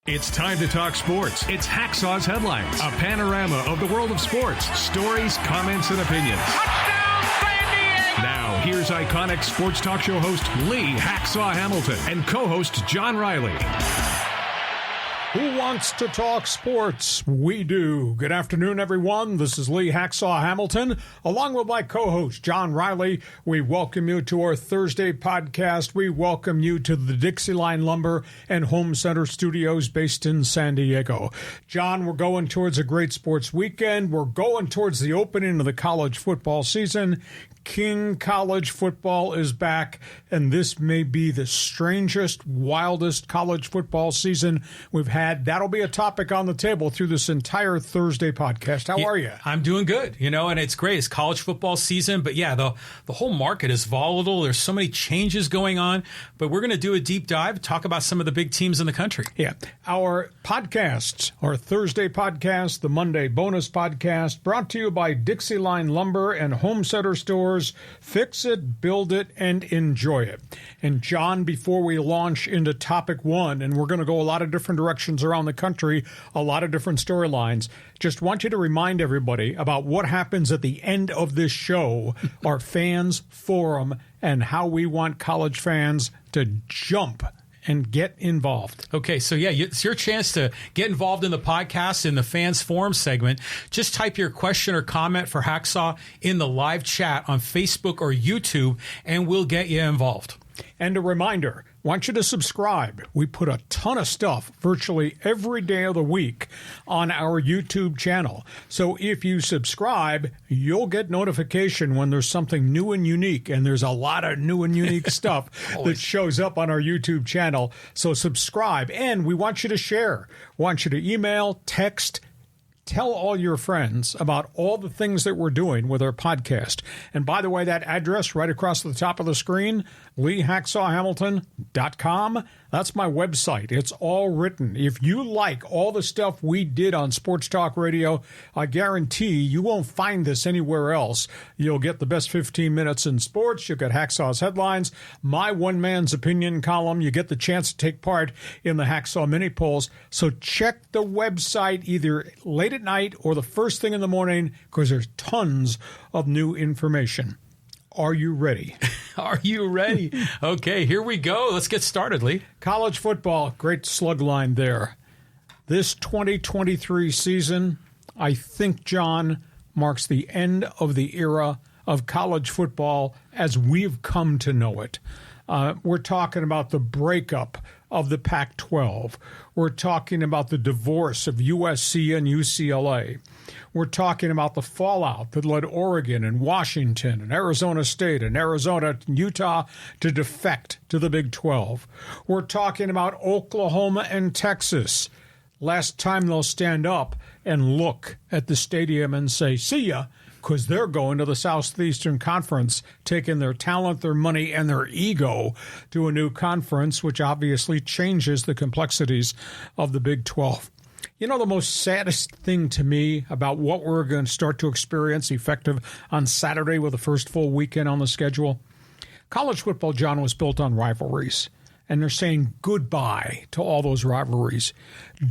It's time to talk sports. It's Hacksaw's Headlines, a panorama of the world of sports, stories, comments, and opinions. Touchdown, San Diego! Now, here's iconic sports talk show host Lee Hacksaw Hamilton and co-host John Riley. Who wants to talk sports? We do. Good afternoon, everyone. This is Lee Hacksaw Hamilton, along with my co-host, John Riley. We welcome you to our Thursday podcast. We welcome you to the Dixieline Lumber and Home Center Studios based in San Diego. John, we're going towards a great sports weekend. We're going towards the opening of the college football season. King College football is back, and this may be the strangest, wildest college football season we've had. That'll be a topic on the table through this entire Thursday podcast. How are you? I'm doing good, and it's great. It's college football season, but yeah, the whole market is volatile. There's so many changes going on, but we're going to do a deep dive, talk about some of the big teams in the country. Yeah. Our podcasts, our Thursday podcast, the Monday bonus podcast, brought to you by Dixieline Lumber and Home Center Stores. Fix it, build it, and enjoy it. And John, before we launch into topic one, and we're going to go a lot of different directions around the country, a lot of different storylines, just want you to remind everybody about what happens at the end of this show, our fans forum, and how we want college fans to jump and get involved. Okay, so yeah, it's your chance to get involved in the podcast in the fans forum segment. Just type your question or comment for Hacksaw in the live chat on Facebook or YouTube, and we'll get you involved. And a reminder, want you to subscribe. We put a ton of stuff virtually every day of the week on our YouTube channel. So if you subscribe, you'll get notification when there's something new and unique. And there's a lot of new and unique stuff that shows up on our YouTube channel. So subscribe. And we want you to share. We want you to email, text, tell all your friends about all the things that we're doing with our podcast. And by the way, that address right across the top of the screen, LeeHacksawHamilton.com, that's my website. It's all written. If you like all the stuff we did on Sports Talk Radio, I guarantee you won't find this anywhere else. You'll get the best 15 minutes in sports. You'll get Hacksaw's Headlines, my one man's opinion column. You get the chance to take part in the Hacksaw mini polls. So check the website either late at night or the first thing in the morning, because there's tons of new information. Are you ready? Are you ready? Okay, here we go. Let's get started, Lee. College football, great slug line there. This 2023 season, I think, John, marks the end of the era of college football as we've come to know it. We're talking about the breakup of the Pac-12. We're talking about the divorce of USC and UCLA. We're talking about the fallout that led Oregon and Washington and Arizona State and Arizona and Utah to defect to the Big 12. We're talking about Oklahoma and Texas. Last time they'll stand up and look at the stadium and say, see ya, because they're going to the Southeastern Conference, taking their talent, their money, and their ego to a new conference, which obviously changes the complexities of the Big 12. You know, the most saddest thing to me about what we're going to start to experience effective on Saturday with the first full weekend on the schedule? College football, John, was built on rivalries, and they're saying goodbye to all those rivalries.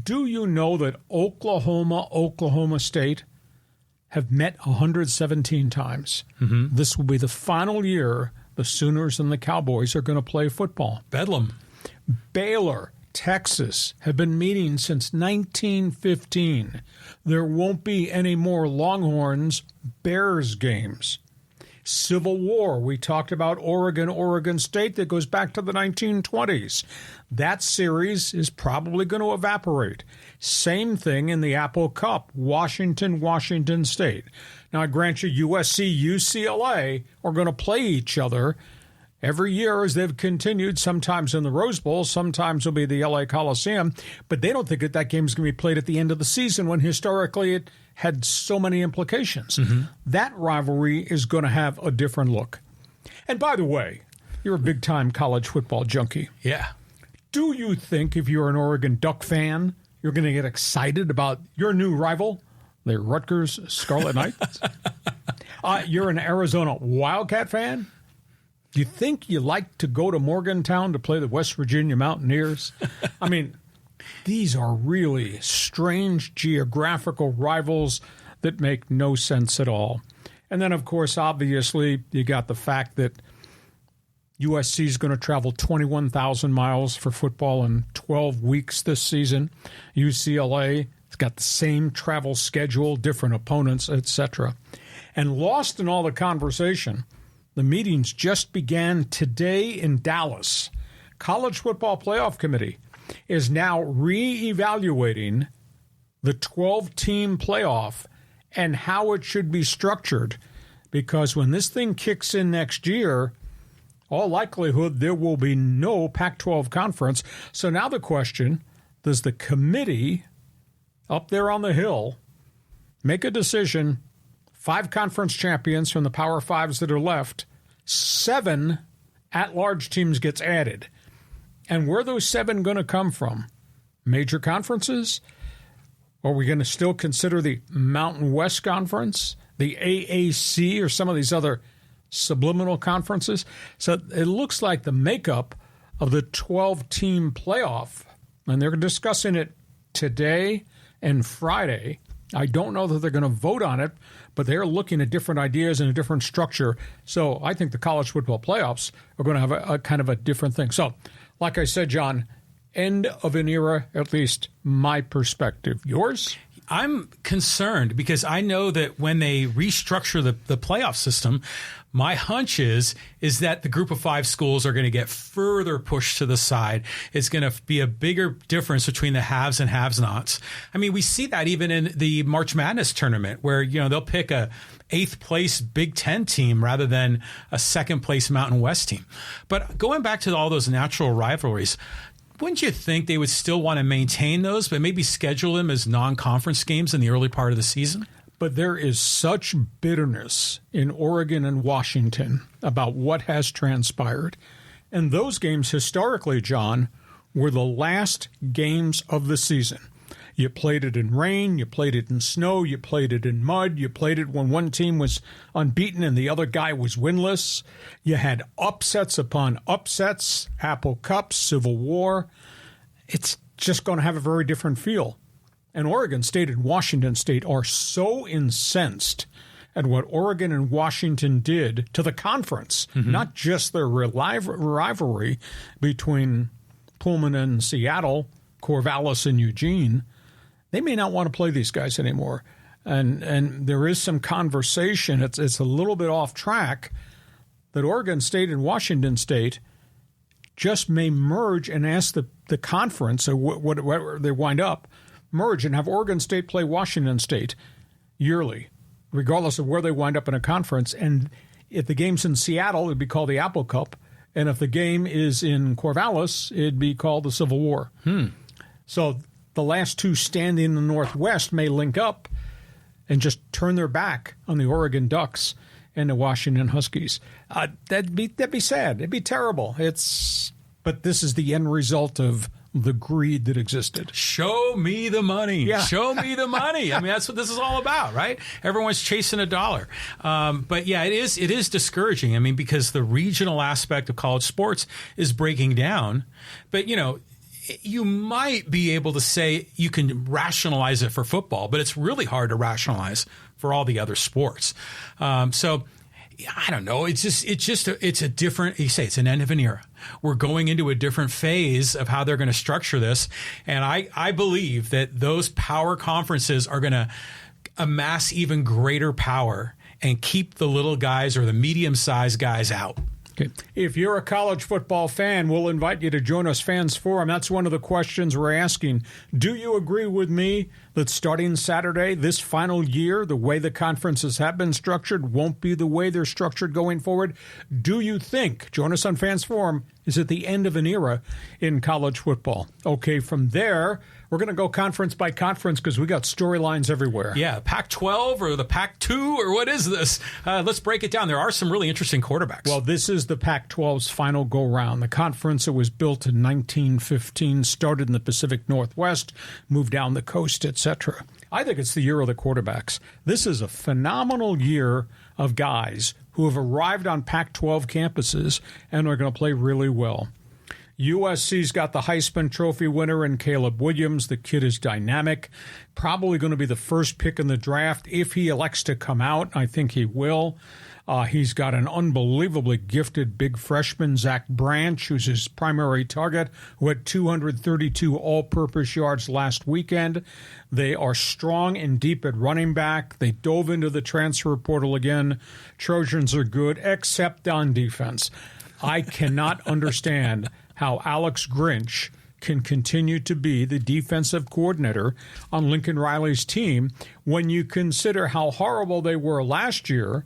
Do you know that Oklahoma State have met 117 times? Mm-hmm. This will be the final year the Sooners and the Cowboys are going to play football. Bedlam. Baylor, Texas have been meeting since 1915. There won't be any more Longhorns-Bears games. Civil War, we talked about Oregon State, that goes back to the 1920s. That series is probably going to evaporate. Same thing in the Apple Cup, Washington State. Now, I grant you, USC, UCLA are going to play each other every year as they've continued, sometimes in the Rose Bowl, sometimes it'll be the LA Coliseum, but they don't think that game is going to be played at the end of the season when historically it had so many implications. Mm-hmm. That rivalry is going to have a different look. And by the way, you're a big-time college football junkie. Yeah. Do you think if you're an Oregon Duck fan, you're going to get excited about your new rival, the Rutgers Scarlet Knights? You're an Arizona Wildcat fan? Do you think you like to go to Morgantown to play the West Virginia Mountaineers? I mean, These are really strange geographical rivals that make no sense at all. And then, of course, obviously, you got the fact that USC is going to travel 21,000 miles for football in 12 weeks this season. UCLA has got the same travel schedule, different opponents, etc. And lost in all the conversation, the meetings just began today in Dallas. College Football Playoff Committee is now re-evaluating the 12-team playoff and how it should be structured, because when this thing kicks in next year, all likelihood there will be no Pac-12 conference. So now the question, does the committee up there on the Hill make a decision, 5 conference champions from the Power Fives that are left, 7 at-large teams gets added? And where are those 7 going to come from? Major conferences? Are we going to still consider the Mountain West Conference, the AAC, or some of these other subliminal conferences? So it looks like the makeup of the 12-team playoff, and they're discussing it today and Friday. I don't know that they're going to vote on it, but they're looking at different ideas and a different structure. So I think the college football playoffs are going to have a kind of a different thing. So, like I said, John, end of an era, at least my perspective. Yours? I'm concerned because I know that when they restructure the playoff system, my hunch is that the group of 5 schools are going to get further pushed to the side. It's going to be a bigger difference between the haves and have-nots. I mean, we see that even in the March Madness tournament where, they'll pick a 8th place Big Ten team rather than a 2nd place Mountain West team. But going back to all those natural rivalries, wouldn't you think they would still want to maintain those, but maybe schedule them as non-conference games in the early part of the season? But there is such bitterness in Oregon and Washington about what has transpired. And those games historically, John, were the last games of the season. You played it in rain, you played it in snow, you played it in mud, you played it when one team was unbeaten and the other guy was winless. You had upsets upon upsets, Apple Cup, Civil War. It's just going to have a very different feel. And Oregon State and Washington State are so incensed at what Oregon and Washington did to the conference, not just their rivalry between Pullman and Seattle, Corvallis and Eugene. They may not want to play these guys anymore. And there is some conversation, it's a little bit off track, that Oregon State and Washington State just may merge and ask the conference, or whatever they wind up, merge and have Oregon State play Washington State yearly, regardless of where they wind up in a conference. And if the game's in Seattle, it'd be called the Apple Cup. And if the game is in Corvallis, it'd be called the Civil War. So the last 2 standing in the Northwest may link up and just turn their back on the Oregon Ducks and the Washington Huskies. That'd be sad. It'd be terrible. But this is the end result of the greed that existed. Show me the money. Yeah. Show me the money. I mean, that's what this is all about, right? Everyone's chasing a dollar. But yeah, it is discouraging. I mean, because the regional aspect of college sports is breaking down. But, you might be able to say you can rationalize it for football, but it's really hard to rationalize for all the other sports. So I don't know. It's a different, you say it's an end of an era. We're going into a different phase of how they're going to structure this. And I believe that those power conferences are going to amass even greater power and keep the little guys or the medium-sized guys out. Okay. If you're a college football fan, we'll invite you to join us Fans Forum. That's one of the questions we're asking. Do you agree with me that starting Saturday, this final year, the way the conferences have been structured won't be the way they're structured going forward? Do you think, join us on Fans Forum, is at the end of an era in college football? Okay, from there, we're going to go conference by conference because we got storylines everywhere. Yeah, Pac-12 or the Pac-2 or what is this? Let's break it down. There are some really interesting quarterbacks. Well, this is the Pac-12's final go-round. The conference that was built in 1915 started in the Pacific Northwest, moved down the coast, etc. I think it's the year of the quarterbacks. This is a phenomenal year of guys who have arrived on Pac-12 campuses and are going to play really well. USC's got the Heisman Trophy winner in Caleb Williams. The kid is dynamic, probably going to be the first pick in the draft if he elects to come out. I think he will. He's got an unbelievably gifted big freshman, Zach Branch, who's his primary target, who had 232 all-purpose yards last weekend. They are strong and deep at running back. They dove into the transfer portal again. Trojans are good, except on defense. I cannot understand how Alex Grinch can continue to be the defensive coordinator on Lincoln Riley's team when you consider how horrible they were last year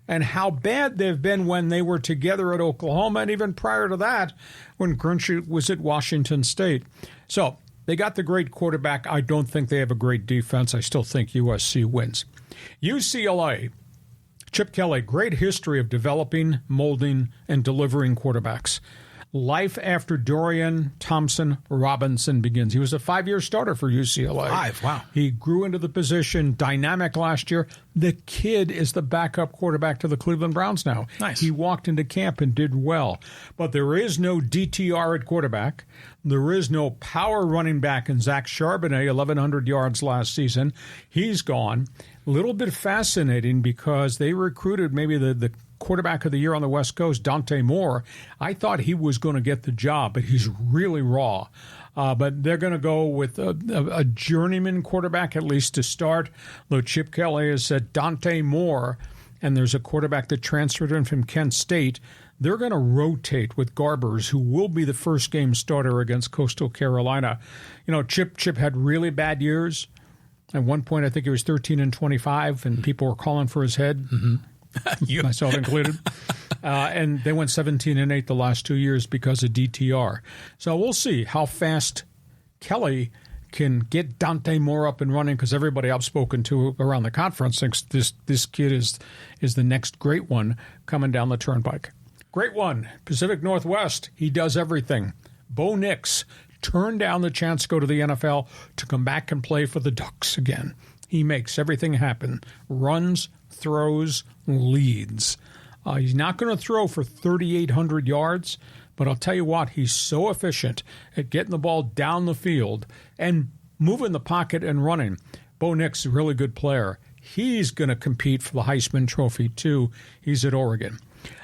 and how bad they've been when they were together at Oklahoma, and even prior to that when Grinch was at Washington State. So they got the great quarterback. I don't think they have a great defense. I still think USC wins. UCLA, Chip Kelly, great history of developing, molding, and delivering quarterbacks. Life after Dorian Thompson-Robinson begins. He was a 5-year starter for UCLA. 5, wow. He grew into the position, dynamic last year. The kid is the backup quarterback to the Cleveland Browns now. Nice. He walked into camp and did well. But there is no DTR at quarterback. There is no power running back in Zach Charbonnet, 1,100 yards last season. He's gone. A little bit fascinating because they recruited maybe the quarterback of the year on the West Coast, Dante Moore. I thought he was going to get the job, but he's really raw. But they're going to go with a journeyman quarterback, at least to start. Though Chip Kelly has said Dante Moore, and there's a quarterback that transferred in from Kent State, they're going to rotate with Garbers, who will be the first game starter against Coastal Carolina. You know, Chip had really bad years. At one point, I think he was 13-25, and people were calling for his head. Mm-hmm. Myself included. And they went 17-8 the last 2 years because of DTR. So we'll see how fast Kelly can get Dante Moore up and running, because everybody I've spoken to around the conference thinks this kid is the next great one coming down the turnpike. Great one, Pacific Northwest. He does everything. Bo Nix turned down the chance to go to the NFL to come back and play for the Ducks again. He makes everything happen. Runs, throws, leads. He's not going to throw for 3,800 yards, but I'll tell you what, he's so efficient at getting the ball down the field and moving the pocket and running. Bo Nix is a really good player. He's going to compete for the Heisman Trophy, too. He's at Oregon.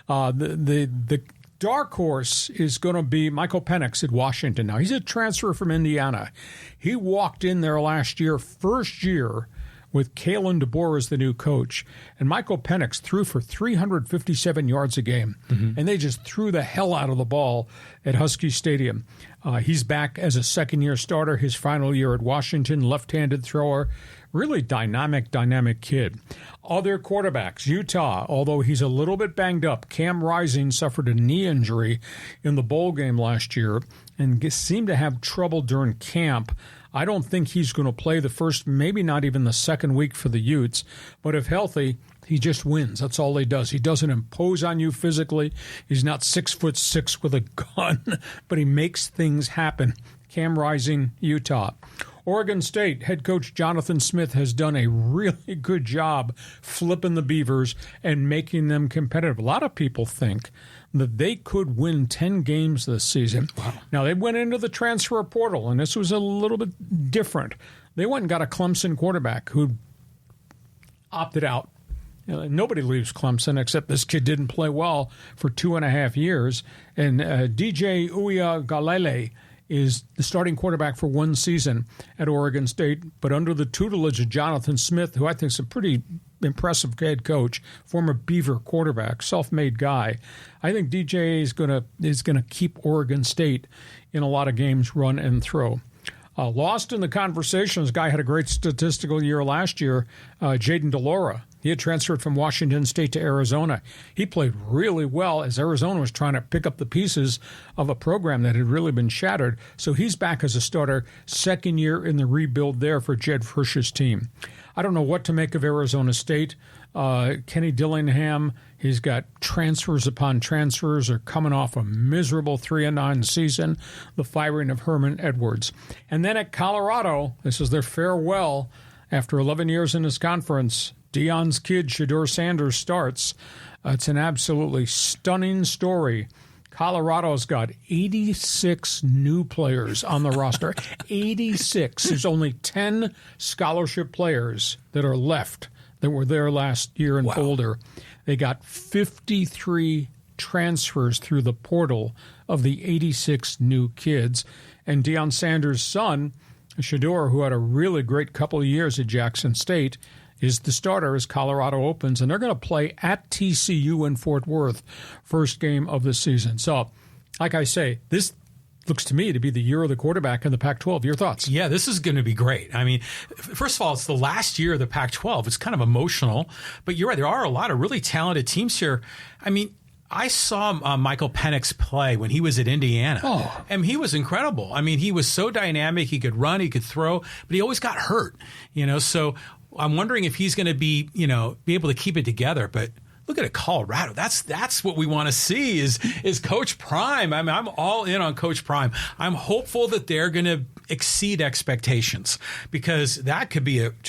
The dark horse is going to be Michael Penix at Washington. Now, he's a transfer from Indiana. He walked in there last year, first year, with Kalen DeBoer as the new coach. And Michael Penix threw for 357 yards a game. Mm-hmm. And they just threw the hell out of the ball at Husky Stadium. He's back as a second-year starter, his final year at Washington, left-handed thrower. Really dynamic kid. Other quarterbacks, Utah, although he's a little bit banged up. Cam Rising suffered a knee injury in the bowl game last year and seemed to have trouble during camp. I don't think he's going to play the first, maybe not even the second week for the Utes. But if healthy, he just wins. That's all he does. He doesn't impose on you physically. He's not 6'6" with a gun, but he makes things happen. Cam Rising, Utah. Oregon State head coach Jonathan Smith has done a really good job flipping the Beavers and making them competitive. A lot of people think that they could win 10 games this season. Wow. Now, they went into the transfer portal, and this was a little bit different. They went and got a Clemson quarterback who opted out. You know, nobody leaves Clemson except this kid didn't play well for 2.5 years. And DJ Uiagalelei is the starting quarterback for one season at Oregon State, but under the tutelage of Jonathan Smith, who I think is a pretty impressive head coach, former Beaver quarterback, self-made guy. I think DJ is going to keep Oregon State in a lot of games, run and throw. Lost in the conversation, this guy had a great statistical year last year, Jaden DeLaura. He had transferred from Washington State to Arizona. He played really well as Arizona was trying to pick up the pieces of a program that had really been shattered. So he's back as a starter, second year in the rebuild there for Jed Frisch's team. I don't know what to make of Arizona State. Kenny Dillingham, he's got transfers upon transfers, are coming off a miserable 3-9 season, the firing of Herman Edwards. And then at Colorado, this is their farewell after 11 years in this conference. Deion's kid, Shedeur Sanders, starts. It's an absolutely stunning story. Colorado's got 86 new players on the roster. 86. There's only 10 scholarship players that are left that were there last year in Boulder. They got 53 transfers through the portal of the 86 new kids. And Deion Sanders' son, Shador, who had a really great couple of years at Jackson State, is the starter as Colorado opens, and they're going to play at TCU in Fort Worth, first game of the season. So, like I say, this looks to me to be the year of the quarterback in the Pac-12. Your thoughts? Yeah, this is going to be great. I mean, first of all, it's the last year of the Pac-12. It's kind of emotional, but you're right. There are a lot of really talented teams here. I mean, I saw Michael Penix play when he was at Indiana, and he was incredible. I mean, he was so dynamic. He could run, he could throw, but he always got hurt, so I'm wondering if he's going to be able to keep it together. But look at it, Colorado. That's what we want to see is Coach Prime. I mean, I'm all in on Coach Prime. I'm hopeful that they're going to exceed expectations, because that could be that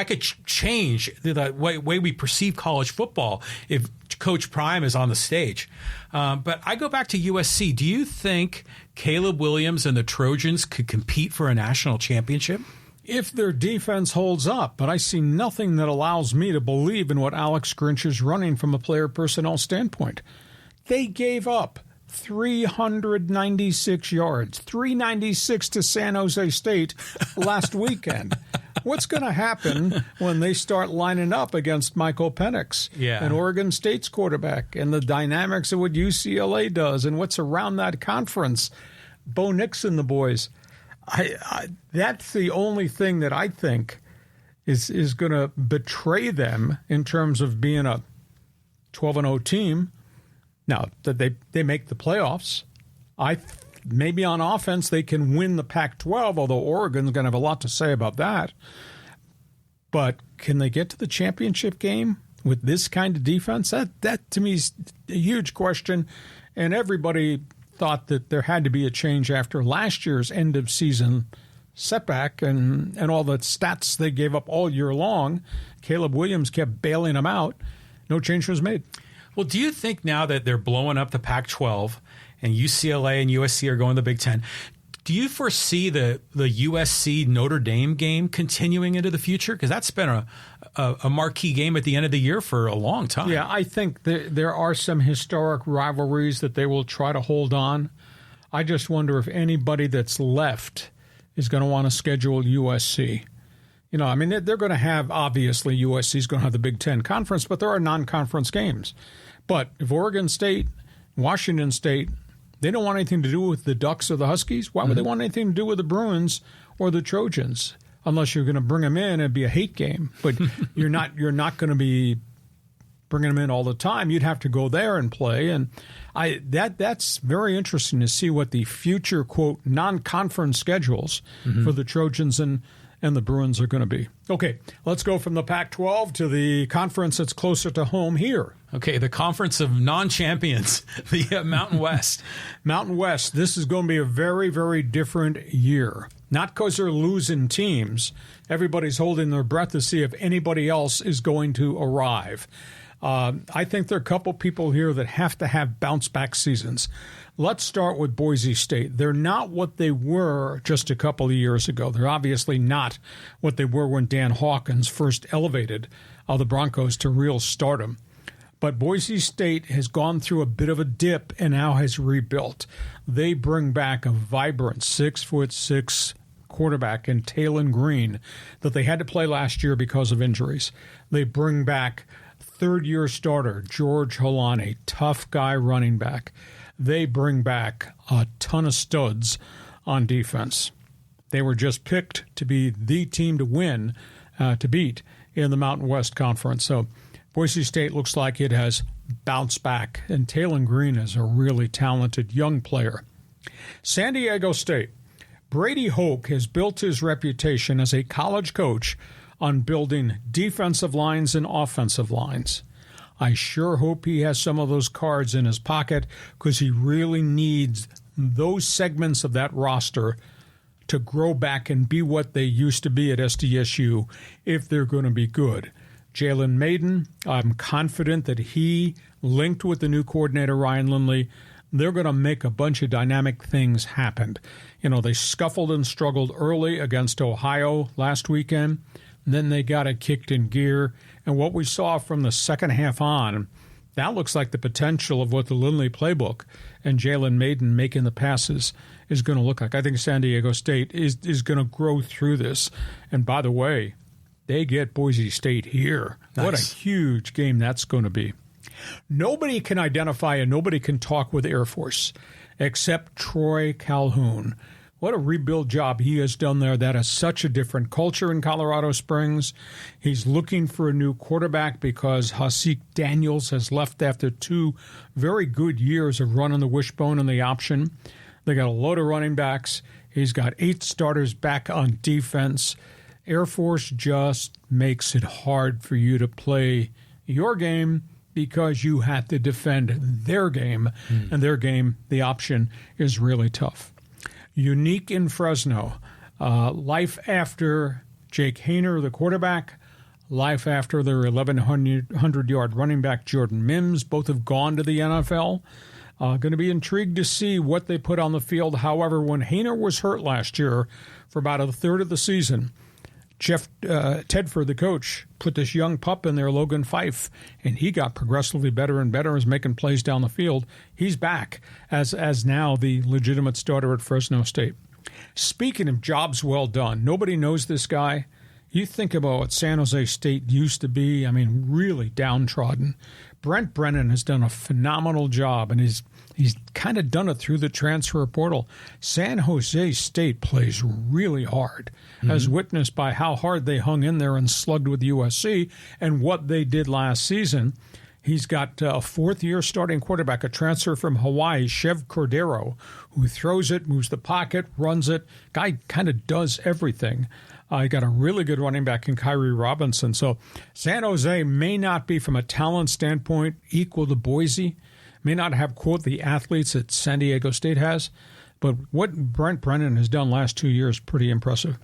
could change the way we perceive college football if Coach Prime is on the stage. But I go back to USC. Do you think Caleb Williams and the Trojans could compete for a national championship? If their defense holds up, but I see nothing that allows me to believe in what Alex Grinch is running from a player personnel standpoint. They gave up 396 yards, 396 to San Jose State last weekend. What's going to happen when they start lining up against Michael Penix and Oregon State's quarterback, and the dynamics of what UCLA does and what's around that conference? Bo Nix and the boys. That's the only thing that I think is going to betray them in terms of being a 12-0 team. Now, that they make the playoffs. Maybe on offense they can win the Pac-12, although Oregon's going to have a lot to say about that. But can they get to the championship game with this kind of defense? That to me is a huge question, and everybody thought that there had to be a change after last year's end-of-season setback and all the stats they gave up all year long. Caleb Williams kept bailing them out. No change was made. Well, do you think now that they're blowing up the Pac-12 and UCLA and USC are going to the Big Ten, do you foresee the USC Notre Dame game continuing into the future? Because that's been a marquee game at the end of the year for a long time. Yeah, I think there are some historic rivalries that they will try to hold on. I just wonder if anybody that's left is going to want to schedule USC. I mean, they're going to have, obviously, USC's going to have the Big Ten Conference, but there are non-conference games. But if Oregon State, Washington State, they don't want anything to do with the Ducks or the Huskies, why would they want anything to do with the Bruins or the Trojans? Unless you're going to bring them in, it'd be a hate game. But you're not going to be bringing them in all the time. You'd have to go there and play. And that's very interesting to see what the future, quote, non-conference schedules for the Trojans and the Bruins are going to be. Okay, let's go from the Pac-12 to the conference that's closer to home here. Okay, the conference of non-champions, the Mountain West. Mountain West, this is going to be a very, very different year. Not because they're losing teams. Everybody's holding their breath to see if anybody else is going to arrive. I think there are a couple people here that have to have bounce-back seasons. Let's start with Boise State. They're not what they were just a couple of years ago. They're obviously not what they were when Dan Hawkins first elevated the Broncos to real stardom. But Boise State has gone through a bit of a dip and now has rebuilt. They bring back a vibrant 6'6" quarterback in Talon Green that they had to play last year because of injuries. They bring back third-year starter George Holani, tough guy running back. They bring back a ton of studs on defense. They were just picked to be the team to win, to beat in the Mountain West Conference. So Boise State looks like it has bounced back, and Talon Green is a really talented young player. San Diego State. Brady Hoke has built his reputation as a college coach on building defensive lines and offensive lines. I sure hope he has some of those cards in his pocket, because he really needs those segments of that roster to grow back and be what they used to be at SDSU if they're going to be good. Jalen Maiden, I'm confident that he, linked with the new coordinator, Ryan Lindley, they're going to make a bunch of dynamic things happen. They scuffled and struggled early against Ohio last weekend. And then they got it kicked in gear. And what we saw from the second half on, that looks like the potential of what the Lindley playbook and Jalen Maiden making the passes is going to look like. I think San Diego State is going to grow through this. And by the way, they get Boise State here. Nice. What a huge game that's going to be. Nobody can identify and nobody can talk with Air Force except Troy Calhoun. What a rebuild job he has done there. That is such a different culture in Colorado Springs. He's looking for a new quarterback because Hasik Daniels has left after 2 very good years of running the wishbone and the option. They got a load of running backs. He's got 8 starters back on defense. Air Force just makes it hard for you to play your game because you have to defend their game, and their game, the option, is really tough. Unique in Fresno, life after Jake Haener, the quarterback, life after their 1,100-yard running back Jordan Mims. Both have gone to the NFL. Going to be intrigued to see what they put on the field. However, when Haener was hurt last year for about a third of the season, Tedford, the coach, put this young pup in there, Logan Fife, and he got progressively better and better as making plays down the field. He's back as now the legitimate starter at Fresno State. Speaking of jobs well done, nobody knows this guy. You think about what San Jose State used to be, really downtrodden. Brent Brennan has done a phenomenal job, and he's kind of done it through the transfer portal. San Jose State plays really hard, as witnessed by how hard they hung in there and slugged with USC and what they did last season. He's got a fourth-year starting quarterback, a transfer from Hawaii, Chev Cordero, who throws it, moves the pocket, runs it. Guy kind of does everything. He got a really good running back in Kyrie Robinson. So San Jose may not be, from a talent standpoint, equal to Boise, may not have, quote, the athletes that San Diego State has, but what Brent Brennan has done last 2 years is pretty impressive.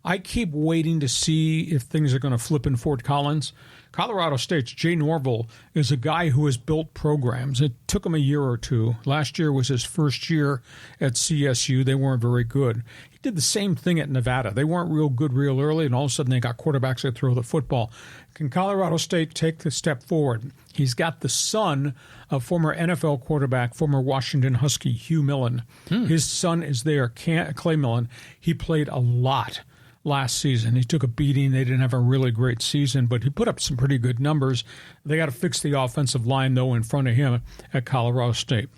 I keep waiting to see if things are going to flip in Fort Collins. Colorado State's Jay Norville is a guy who has built programs. It took him a year or two. Last year was his first year at CSU. They weren't very good. He did the same thing at Nevada. They weren't real good real early, and all of a sudden they got quarterbacks that throw the football. Can Colorado State take the step forward? He's got the son of former NFL quarterback, former Washington Husky Hugh Millen. His son is there, Clay Millen. He played a lot last season. He took a beating. They didn't have a really great season, but he put up some pretty good numbers. They got to fix the offensive line, though, in front of him at Colorado State.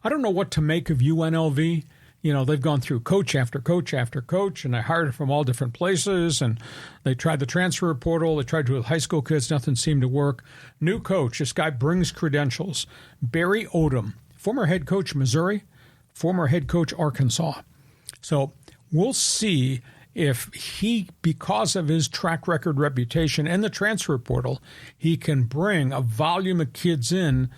I don't know what to make of UNLV. They've gone through coach after coach after coach, and they hired from all different places, and they tried the transfer portal. They tried to with high school kids. Nothing seemed to work. New coach. This guy brings credentials. Barry Odom, former head coach Missouri, former head coach Arkansas. So we'll see if he, because of his track record, reputation, and the transfer portal, he can bring a volume of kids in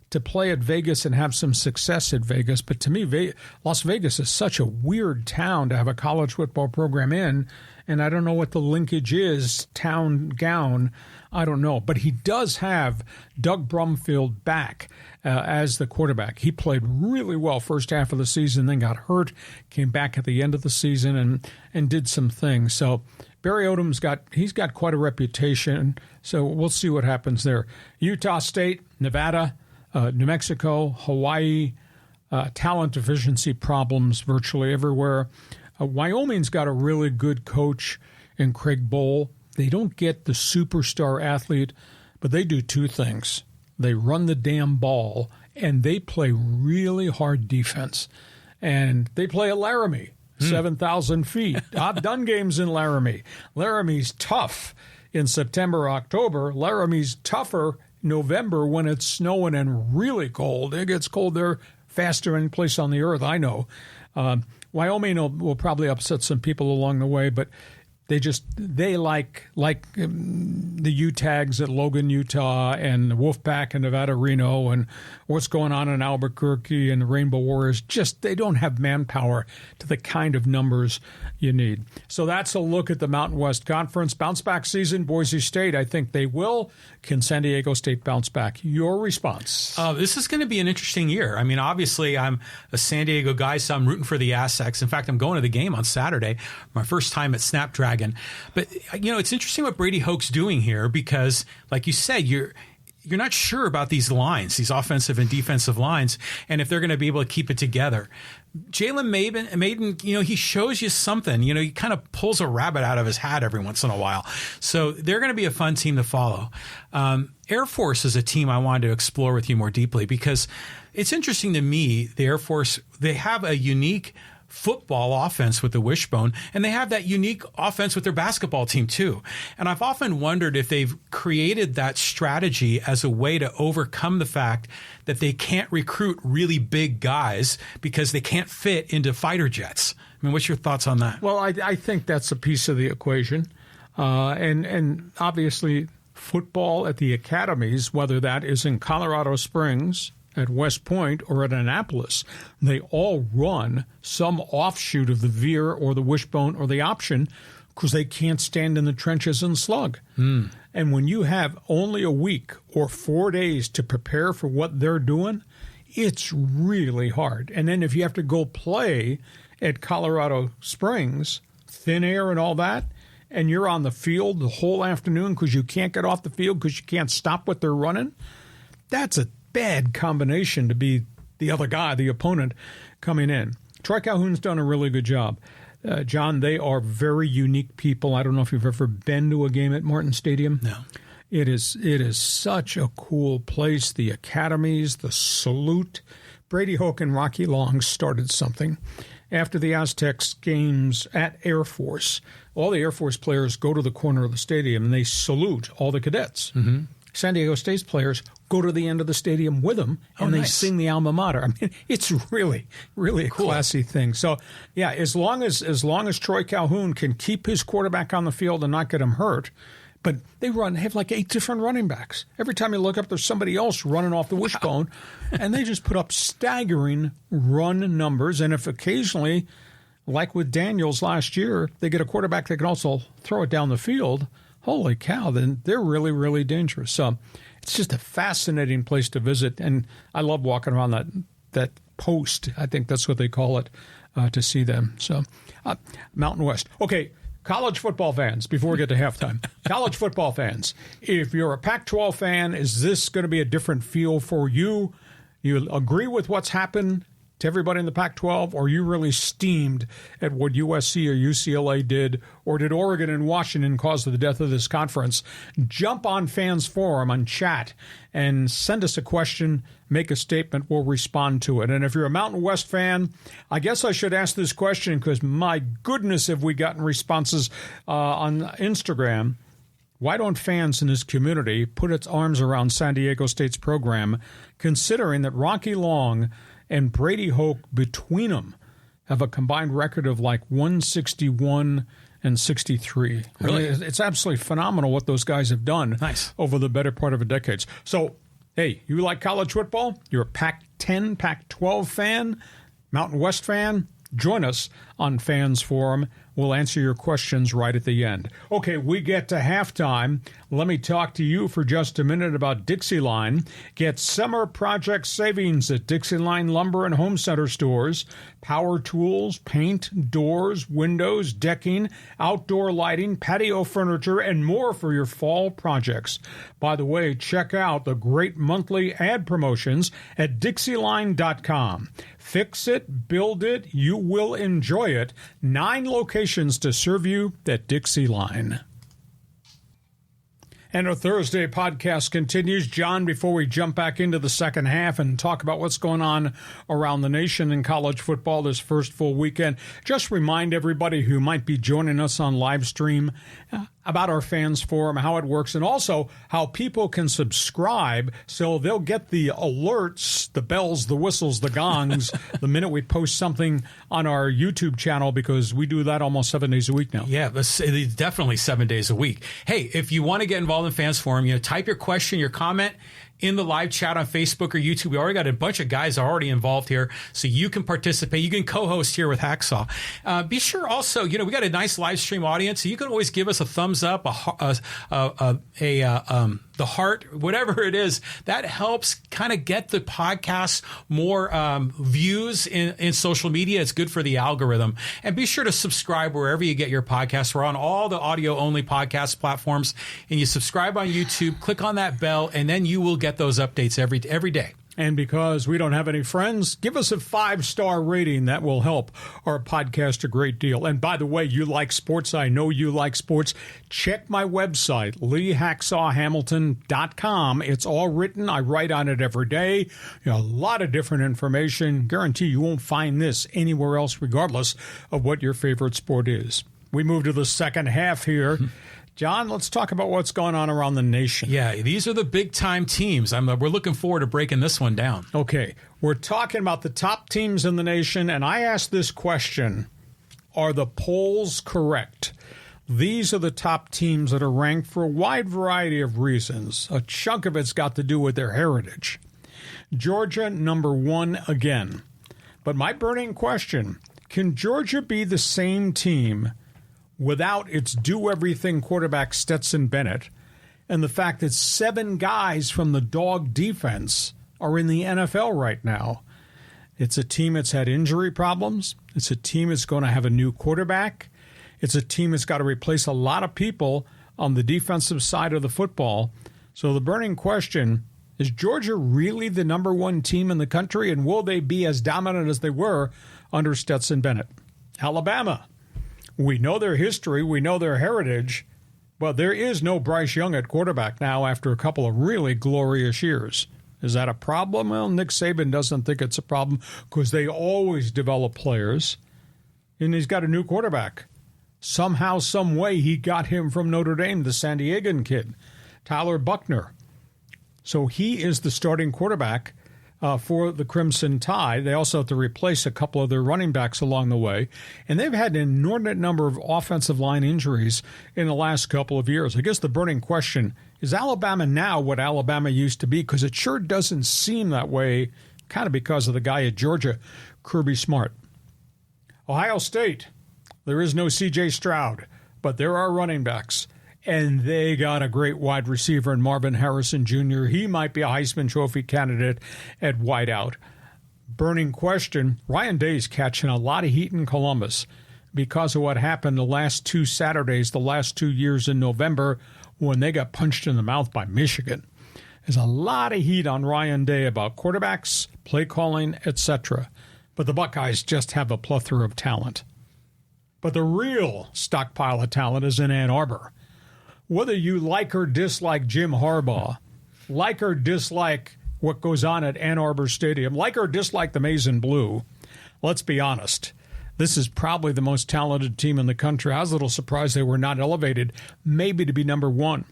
to play at Vegas and have some success at Vegas. But to me, Las Vegas is such a weird town to have a college football program in, and I don't know what the linkage is, town gown, I don't know. But he does have Doug Brumfield back as the quarterback. He played really well first half of the season, then got hurt, came back at the end of the season and did some things. So Barry Odom's got quite a reputation, so we'll see what happens there. Utah State, Nevada, New Mexico, Hawaii, talent deficiency problems virtually everywhere. Wyoming's got a really good coach in Craig Bowl. They don't get the superstar athlete, but they do two things. They run the damn ball, and they play really hard defense. And they play at Laramie, 7,000 feet. I've done games in Laramie. Laramie's tough in September, October. Laramie's tougher November when it's snowing and really cold. It gets cold there faster than any place on the earth, I know. Wyoming will probably upset some people along the way, but They like the U-Tags at Logan, Utah, and the Wolfpack in Nevada, Reno, and what's going on in Albuquerque and the Rainbow Warriors. Just they don't have manpower to the kind of numbers you need. So that's a look at the Mountain West Conference. Bounce back season, Boise State, I think they will. Can San Diego State bounce back? Your response? This is going to be an interesting year. I mean, obviously, I'm a San Diego guy, so I'm rooting for the Aztecs. In fact, I'm going to the game on Saturday, my first time at Snapdragon. But, it's interesting what Brady Hoke's doing here because, like you said, you're not sure about these lines, these offensive and defensive lines, and if they're going to be able to keep it together. Jalen Maiden, he shows you something. He kind of pulls a rabbit out of his hat every once in a while. So they're going to be a fun team to follow. Air Force is a team I wanted to explore with you more deeply because it's interesting to me, the Air Force, they have a unique football offense with the wishbone, and they have that unique offense with their basketball team too. And I've often wondered if they've created that strategy as a way to overcome the fact that they can't recruit really big guys because they can't fit into fighter jets. I mean, what's your thoughts on that? Well, I think that's a piece of the equation. And obviously football at the academies, whether that is in Colorado Springs, at West Point, or at Annapolis, they all run some offshoot of the veer or the wishbone or the option because they can't stand in the trenches and slug. And when you have only a week or 4 days to prepare for what they're doing, it's really hard. And then if you have to go play at Colorado Springs, thin air and all that, and you're on the field the whole afternoon because you can't get off the field because you can't stop what they're running, that's a bad combination to be the other guy, the opponent, coming in. Troy Calhoun's done a really good job. John, they are very unique people. I don't know if you've ever been to a game at Martin Stadium. No. It is such a cool place. The academies, the salute. Brady Hoke and Rocky Long started something. After the Aztecs games at Air Force, all the Air Force players go to the corner of the stadium and they salute all the cadets. Mm-hmm. San Diego State's players go to the end of the stadium with them, and they sing the alma mater. I mean, it's really, really a classy thing. So, yeah, as long as Troy Calhoun can keep his quarterback on the field and not get him hurt, but they have like 8 different running backs. Every time you look up, there's somebody else running off the wishbone, and they just put up staggering run numbers. And if occasionally, like with Daniels last year, they get a quarterback that can also throw it down the field, holy cow, then they're really, really dangerous. So it's just a fascinating place to visit, and I love walking around that post. I think that's what they call it, to see them. So Mountain West. Okay, college football fans, before we get to halftime. College football fans, if you're a Pac-12 fan, is this going to be a different feel for you? You agree with what's happened to everybody in the Pac-12, or are you really steamed at what USC or UCLA did, or did Oregon and Washington cause the death of this conference? Jump on Fans Forum on chat and send us a question, make a statement, we'll respond to it. And if you're a Mountain West fan, I guess I should ask this question because, my goodness, have we gotten responses on Instagram. Why don't fans in this community put its arms around San Diego State's program, considering that Rocky Long and Brady Hoke, between them, have a combined record of like 161 and 63. Really? I mean, it's absolutely phenomenal what those guys have done over the better part of a decade. So, hey, you like college football? You're a Pac-10, Pac-12 fan, Mountain West fan? Join us on Fans Forum. We'll answer your questions right at the end. Okay, we get to halftime. Let me talk to you for just a minute about Dixieline. Get summer project savings at Dixieline Lumber and Home Center stores. Power tools, paint, doors, windows, decking, outdoor lighting, patio furniture, and more for your fall projects. By the way, check out the great monthly ad promotions at Dixieline.com. Fix it, build it, you will enjoy it. 9 locations to serve you at Dixieline. And our Thursday podcast continues. John, before we jump back into the second half and talk about what's going on around the nation in college football this first full weekend, just remind everybody who might be joining us on live stream, about our fans forum, how it works, and also how people can subscribe so they'll get the alerts, the bells, the whistles, the gongs, the minute we post something on our YouTube channel, because we do that almost 7 days a week now. Yeah, definitely 7 days a week. Hey, if you want to get involved in Fans Forum, type your question, your comment in the live chat on Facebook or YouTube. We already got a bunch of guys already involved here, so you can participate. You can co-host here with Hacksaw. Be sure also, we got a nice live stream audience, so you can always give us a thumbs up, the heart, whatever it is. That helps kind of get the podcast more views in social media. It's good for the algorithm. And be sure to subscribe wherever you get your podcasts. We're on all the audio-only podcast platforms. And you subscribe on YouTube, click on that bell, and then you will get those updates every day. And because we don't have any friends, give us a 5-star rating. That will help our podcast a great deal. And by the way, you like sports. I know you like sports. Check my website, LeeHacksawHamilton.com. It's all written. I write on it every day. A lot of different information. Guarantee you won't find this anywhere else, regardless of what your favorite sport is. We move to the second half here. John, let's talk about what's going on around the nation. Yeah, these are the big-time teams. We're looking forward to breaking this one down. Okay, we're talking about the top teams in the nation, and I asked this question, are the polls correct? These are the top teams that are ranked for a wide variety of reasons. A chunk of it's got to do with their heritage. Georgia, number 1 again. But my burning question, can Georgia be the same team without its do-everything quarterback Stetson Bennett and the fact that 7 guys from the dog defense are in the NFL right now? It's a team that's had injury problems. It's a team that's going to have a new quarterback. It's a team that's got to replace a lot of people on the defensive side of the football. So the burning question, is Georgia really the number 1 team in the country, and will they be as dominant as they were under Stetson Bennett? Alabama. We know their history, we know their heritage, but there is no Bryce Young at quarterback now after a couple of really glorious years. Is that a problem? Well, Nick Saban doesn't think it's a problem because they always develop players, and he's got a new quarterback. Somehow, some way, he got him from Notre Dame, the San Diegan kid, Tyler Buckner. So he is the starting quarterback for the Crimson Tide. They also have to replace a couple of their running backs along the way. And they've had an inordinate number of offensive line injuries in the last couple of years. I guess the burning question, is Alabama now what Alabama used to be? Because it sure doesn't seem that way, kind of because of the guy at Georgia, Kirby Smart. Ohio State, there is no C.J. Stroud, but there are running backs. And they got a great wide receiver in Marvin Harrison Jr. He might be a Heisman Trophy candidate at wideout. Burning question, Ryan Day's catching a lot of heat in Columbus because of what happened the last 2 Saturdays, the last 2 years in November when they got punched in the mouth by Michigan. There's a lot of heat on Ryan Day about quarterbacks, play calling, etc. But the Buckeyes just have a plethora of talent. But the real stockpile of talent is in Ann Arbor. Whether you like or dislike Jim Harbaugh, like or dislike what goes on at Ann Arbor Stadium, like or dislike the Maize and Blue, let's be honest. This is probably the most talented team in the country. I was a little surprised they were not elevated, maybe to be number 1.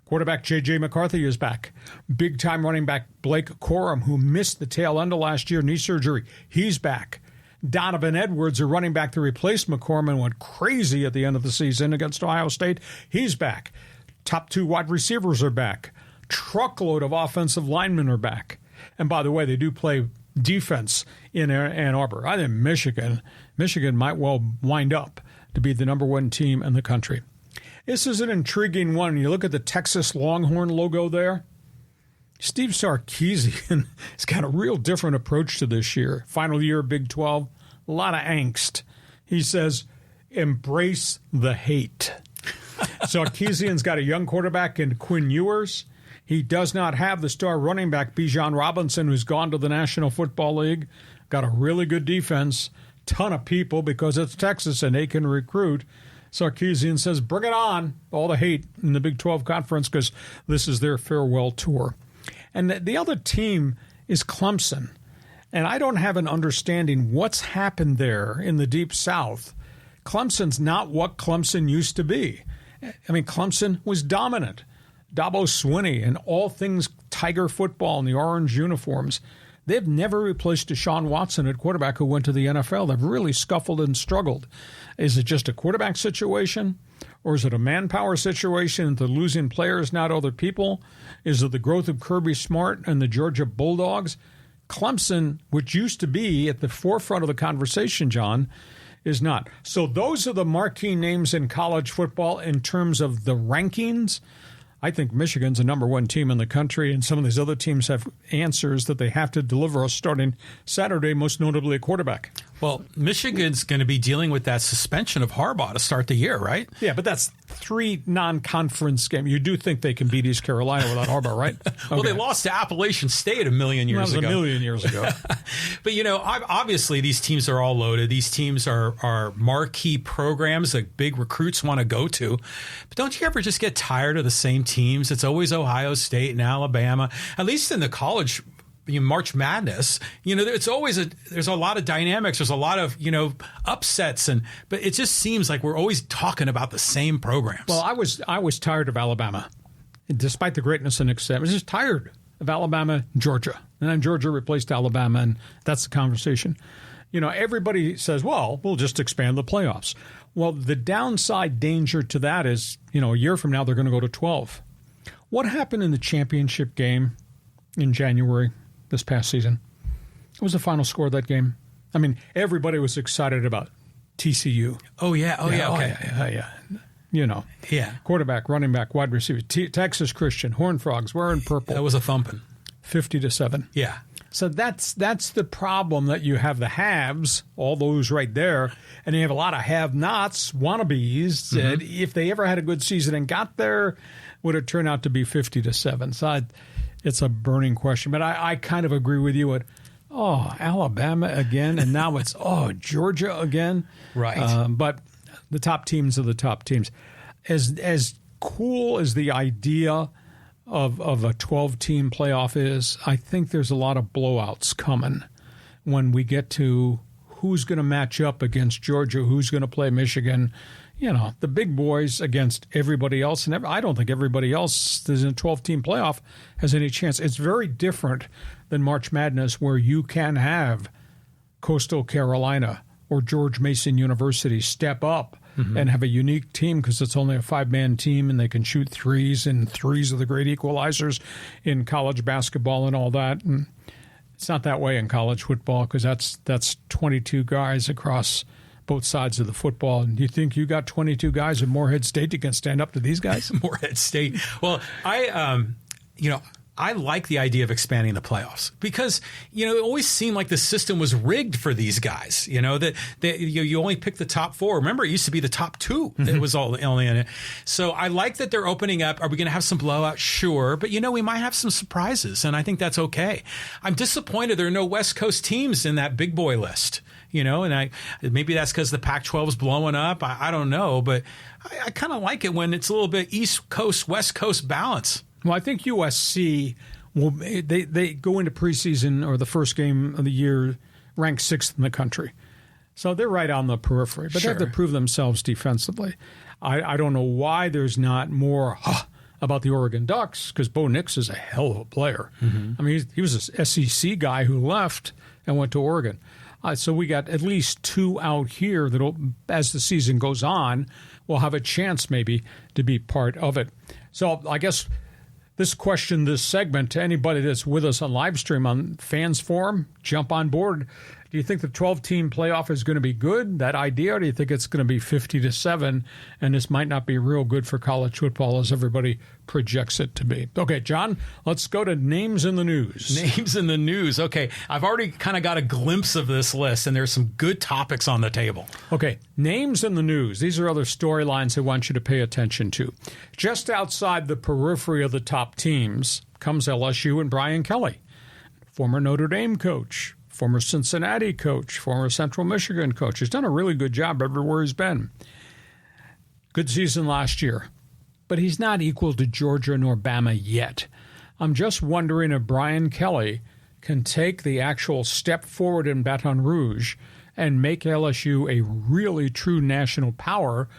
Quarterback J.J. McCarthy is back. Big-time running back Blake Corum, who missed the tail end of last year, knee surgery, he's back. Donovan Edwards, a running back to replace McCormick, went crazy at the end of the season against Ohio State. He's back. Top 2 wide receivers are back. Truckload of offensive linemen are back. And by the way, they do play defense in Ann Arbor. I think Michigan might well wind up to be the number 1 team in the country. This is an intriguing one. You look at the Texas Longhorn logo there. Steve Sarkisian has got a real different approach to this year. Final year of Big 12, a lot of angst. He says, embrace the hate. Sarkisian's got a young quarterback in Quinn Ewers. He does not have the star running back Bijan Robinson, who's gone to the National Football League. Got a really good defense, ton of people because it's Texas and they can recruit. Sarkisian says, bring it on, all the hate in the Big 12 Conference because this is their farewell tour. And the other team is Clemson. And I don't have an understanding what's happened there in the Deep South. Clemson's not what Clemson used to be. I mean, Clemson was dominant. Dabo Swinney and all things Tiger football in the orange uniforms. They've never replaced Deshaun Watson at quarterback who went to the NFL. They've really scuffled and struggled. Is it just a quarterback situation? Or is it a manpower situation? The losing players, not other people? Is it the growth of Kirby Smart and the Georgia Bulldogs? Clemson, which used to be at the forefront of the conversation, John, is not. So those are the marquee names in college football in terms of the rankings. I think Michigan's the number one team in the country, and some of these other teams have answers that they have to deliver us starting Saturday, most notably a quarterback. Well, Michigan's going to be dealing with that suspension of Harbaugh to start the year, right? Yeah, but that's 3 non-conference games. You do think they can beat East Carolina without Harbaugh, right? Well, they lost to Appalachian State a million years ago. That was a million years ago. But, obviously these teams are all loaded. These teams are marquee programs that big recruits want to go to. But don't you ever just get tired of the same teams? It's always Ohio State and Alabama, at least in the college March Madness, it's always there's a lot of dynamics. There's a lot of, upsets. But it just seems like we're always talking about the same programs. Well, I was tired of Alabama. Despite the greatness of Nick Saban, I was just tired of Alabama, Georgia. And then Georgia replaced Alabama, and that's the conversation. Everybody says, well, we'll just expand the playoffs. Well, the downside danger to that is, a year from now, they're going to go to 12. What happened in the championship game in January this past season? What was the final score of that game? I mean, everybody was excited about TCU. Oh, yeah. Okay. Yeah. Yeah. Quarterback, running back, wide receiver. Texas Christian, Horned Frogs, wearing purple. That was a thumping. 50-7. Yeah. So that's the problem, that you have the haves, all those right there, and you have a lot of have-nots, wannabes. And if they ever had a good season and got there, would it turn out to be 50-7? So it's a burning question. But I kind of agree with you. Alabama again, and now it's, Georgia again. Right. But the top teams are the top teams. As cool as the idea of a 12-team playoff is, I think there's a lot of blowouts coming when we get to who's going to match up against Georgia, who's going to play Michigan. The big boys against everybody else. And I don't think everybody else that's in a 12-team playoff has any chance. It's very different than March Madness, where you can have Coastal Carolina or George Mason University step up and have a unique team because it's only a 5-man team and they can shoot threes, and threes are the great equalizers in college basketball and all that. And it's not that way in college football because that's 22 guys across both sides of the football. And do you think you got 22 guys at Morehead State that can stand up to these guys? Morehead State. Well, I like the idea of expanding the playoffs because, it always seemed like the system was rigged for these guys, that you only pick the top 4. Remember, it used to be the top 2 that was only in it. So I like that they're opening up. Are we going to have some blowouts? Sure. But, we might have some surprises, and I think that's okay. I'm disappointed there are no West Coast teams in that big boy list. And maybe that's because the Pac-12 is blowing up. I don't know, but I kind of like it when it's a little bit East Coast, West Coast balance. Well, I think USC they go into preseason or the first game of the year ranked 6th in the country, so they're right on the periphery. But they have to prove themselves defensively. I don't know why there's not more about the Oregon Ducks, because Bo Nix is a hell of a player. I mean, he was an SEC guy who left and went to Oregon. So we got at least 2 out here that, as the season goes on, will have a chance maybe to be part of it. So I guess this segment, to anybody that's with us on live stream on Fans Forum, jump on board. Do you think the 12-team playoff is going to be good, that idea, or do you think it's going to be 50-7, and this might not be real good for college football as everybody projects it to be? Okay, John, let's go to names in the news. Names in the news. Okay, I've already kind of got a glimpse of this list, and there's some good topics on the table. Okay, names in the news. These are other storylines I want you to pay attention to. Just outside the periphery of the top teams comes LSU and Brian Kelly, former Notre Dame coach, former Cincinnati coach, former Central Michigan coach. He's done a really good job everywhere he's been. Good season last year. But he's not equal to Georgia nor Bama yet. I'm just wondering if Brian Kelly can take the actual step forward in Baton Rouge and make LSU a really true national power,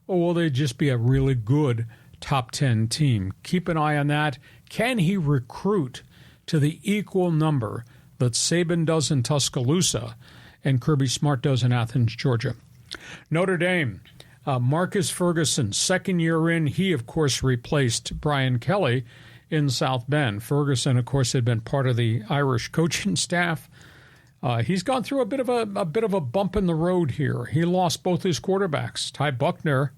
or will they just be a really good top 10 team? Keep an eye on that. Can he recruit to the equal number that Saban does in Tuscaloosa and Kirby Smart does in Athens, Georgia? Notre Dame, Marcus Ferguson, second year in. He, of course, replaced Brian Kelly in South Bend. Ferguson, of course, had been part of the Irish coaching staff. He's gone through a bit of a bump in the road here. He lost both his quarterbacks. Ty Buckner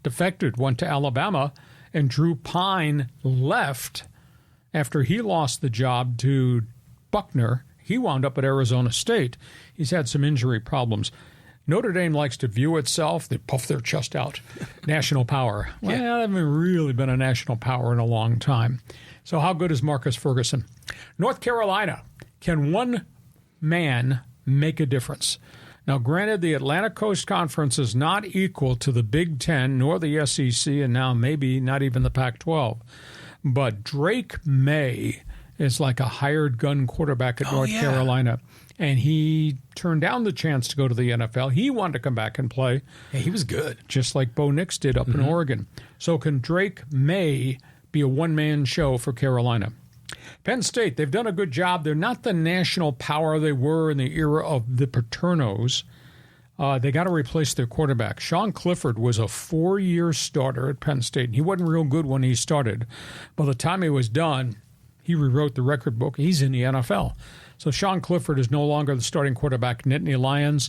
defected, went to Alabama, and Drew Pine left after he lost the job to Buckner. He wound up at Arizona State. He's had some injury problems. Notre Dame likes to view itself, they puff their chest out, national power. Well, they haven't really been a national power in a long time. So how good is Marcus Ferguson? North Carolina, can one man make a difference? Now, granted, the Atlantic Coast Conference is not equal to the Big Ten nor the SEC, and now maybe not even the Pac-12. But Drake May is like a hired gun quarterback at North Carolina. And he turned down the chance to go to the NFL. He wanted to come back and play. Yeah, he was good. Just like Bo Nix did up in Oregon. So can Drake May be a one-man show for Carolina? Penn State, they've done a good job. They're not the national power they were in the era of the Paternos. They got to replace their quarterback. Sean Clifford was a 4-year starter at Penn State. He wasn't real good when he started. By the time he was done, he rewrote the record book. He's in the NFL. So Sean Clifford is no longer the starting quarterback in Nittany Lions.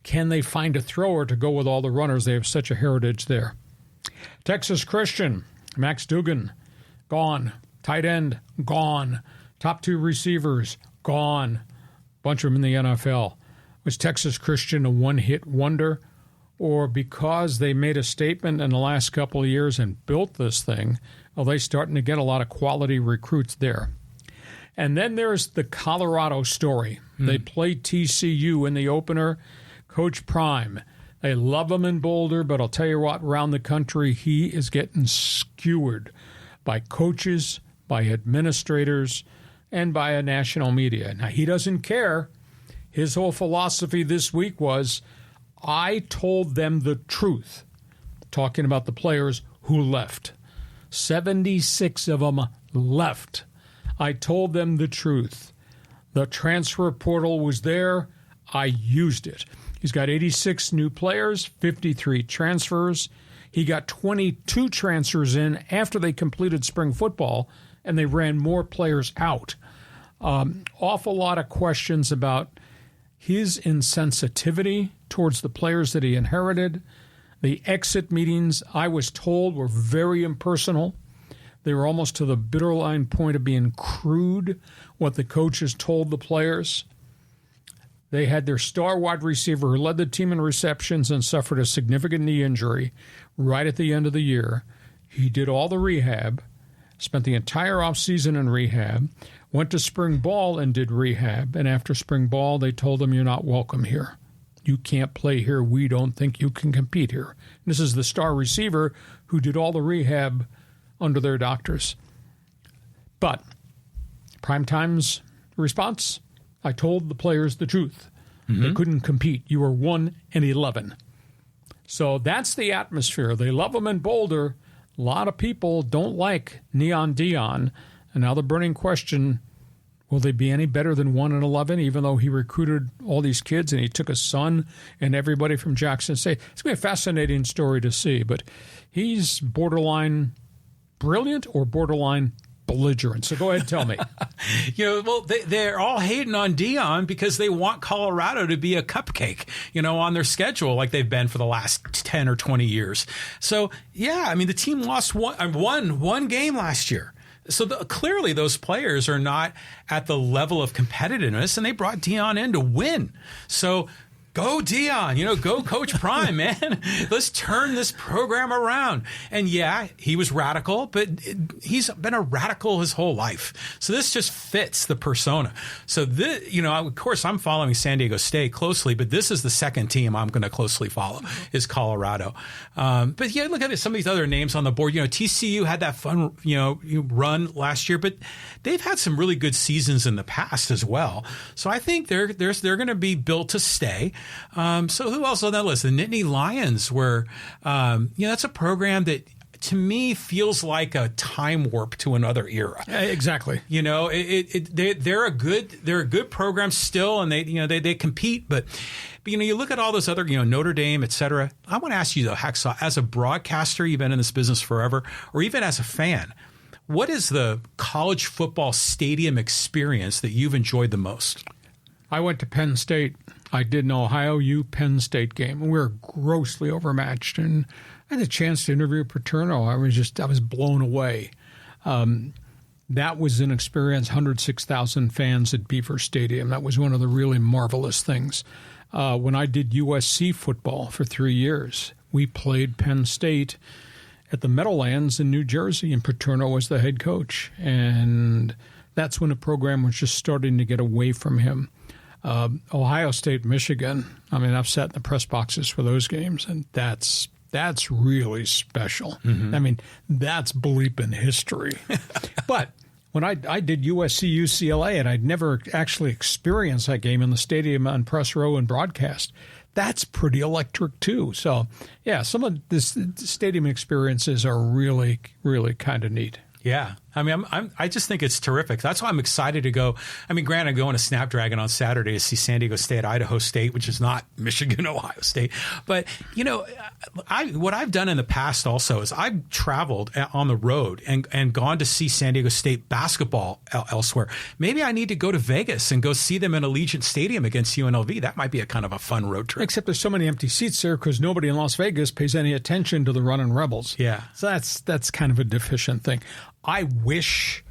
Can they find a thrower to go with all the runners? They have such a heritage there. Texas Christian, Max Duggan, gone. Tight end, gone. Top 2 receivers, gone. Bunch of them in the NFL. Was Texas Christian a one-hit wonder? Or because they made a statement in the last couple of years and built this thing, are they starting to get a lot of quality recruits there? And then there's the Colorado story. They played TCU in the opener. Coach Prime, they love him in Boulder, but I'll tell you what, around the country, he is getting skewered by coaches, by administrators, and by a national media. Now, he doesn't care. His whole philosophy this week was, I told them the truth, talking about the players who left. 76 of them left. I told them the truth. The transfer portal was there. I used it. He's got 86 new players, 53 transfers. He got 22 transfers in after they completed spring football, and they ran more players out. Awful lot of questions about his insensitivity towards the players that he inherited. The exit meetings, I was told, were very impersonal. They were almost to the borderline point of being crude, what the coaches told the players. They had their star wide receiver who led the team in receptions and suffered a significant knee injury right at the end of the year. He did all the rehab, spent the entire offseason in rehab, went to spring ball and did rehab, and after spring ball, they told him, you're not welcome here. You can't play here. We don't think you can compete here. This is the star receiver who did all the rehab under their doctors. But Primetime's response, I told the players the truth. They couldn't compete. You were 1-11. So that's the atmosphere. They love them in Boulder. A lot of people don't like Neon Deion. And now the burning question, will they be any better than 1-11, even though he recruited all these kids and he took his son and everybody from Jackson State? It's going to be a fascinating story to see. But he's borderline brilliant or borderline belligerent. So go ahead and tell me. They're all hating on Deion because they want Colorado to be a cupcake, on their schedule like they've been for the last 10 or 20 years. So, the team lost one game last year. So clearly those players are not at the level of competitiveness, and they brought Deion in to win. So go Deion, go Coach Prime, man. Let's turn this program around. And he was radical, but he's been a radical his whole life. So this just fits the persona. So this, of course, I'm following San Diego State closely, but this is the second team I'm going to closely follow is Colorado. But look at it, some of these other names on the board. TCU had that fun, run last year, but they've had some really good seasons in the past as well. So I think they're going to be built to stay. So who else on that list? The Nittany Lions were, that's a program that to me feels like a time warp to another era. Exactly. They're a good program still, and they compete, but you look at all those other, Notre Dame, et cetera. I want to ask you though, Hacksaw, as a broadcaster, you've been in this business forever, or even as a fan, what is the college football stadium experience that you've enjoyed the most? I went to Penn State. I did an Ohio U Penn State game, and we were grossly overmatched. And I had a chance to interview Paterno. I was blown away. That was an experience. 106,000 fans at Beaver Stadium. That was one of the really marvelous things. When I did USC football for 3 years, we played Penn State at the Meadowlands in New Jersey, and Paterno was the head coach. And that's when the program was just starting to get away from him. Ohio State, Michigan, I've sat in the press boxes for those games, and that's really special. Mm-hmm. That's bleeping history. But when I did USC, UCLA, and I'd never actually experienced that game in the stadium on press row and broadcast, that's pretty electric too. So, yeah, some of the stadium experiences are really, really kind of neat. Yeah. I just think it's terrific. That's why I'm excited to go. Granted, I'm going to Snapdragon on Saturday to see San Diego State, Idaho State, which is not Michigan, Ohio State. But, what I've done in the past also is I've traveled on the road and gone to see San Diego State basketball elsewhere. Maybe I need to go to Vegas and go see them in Allegiant Stadium against UNLV. That might be a kind of a fun road trip. Except there's so many empty seats there because nobody in Las Vegas pays any attention to the running Rebels. Yeah. So that's kind of a deficient thing. I wish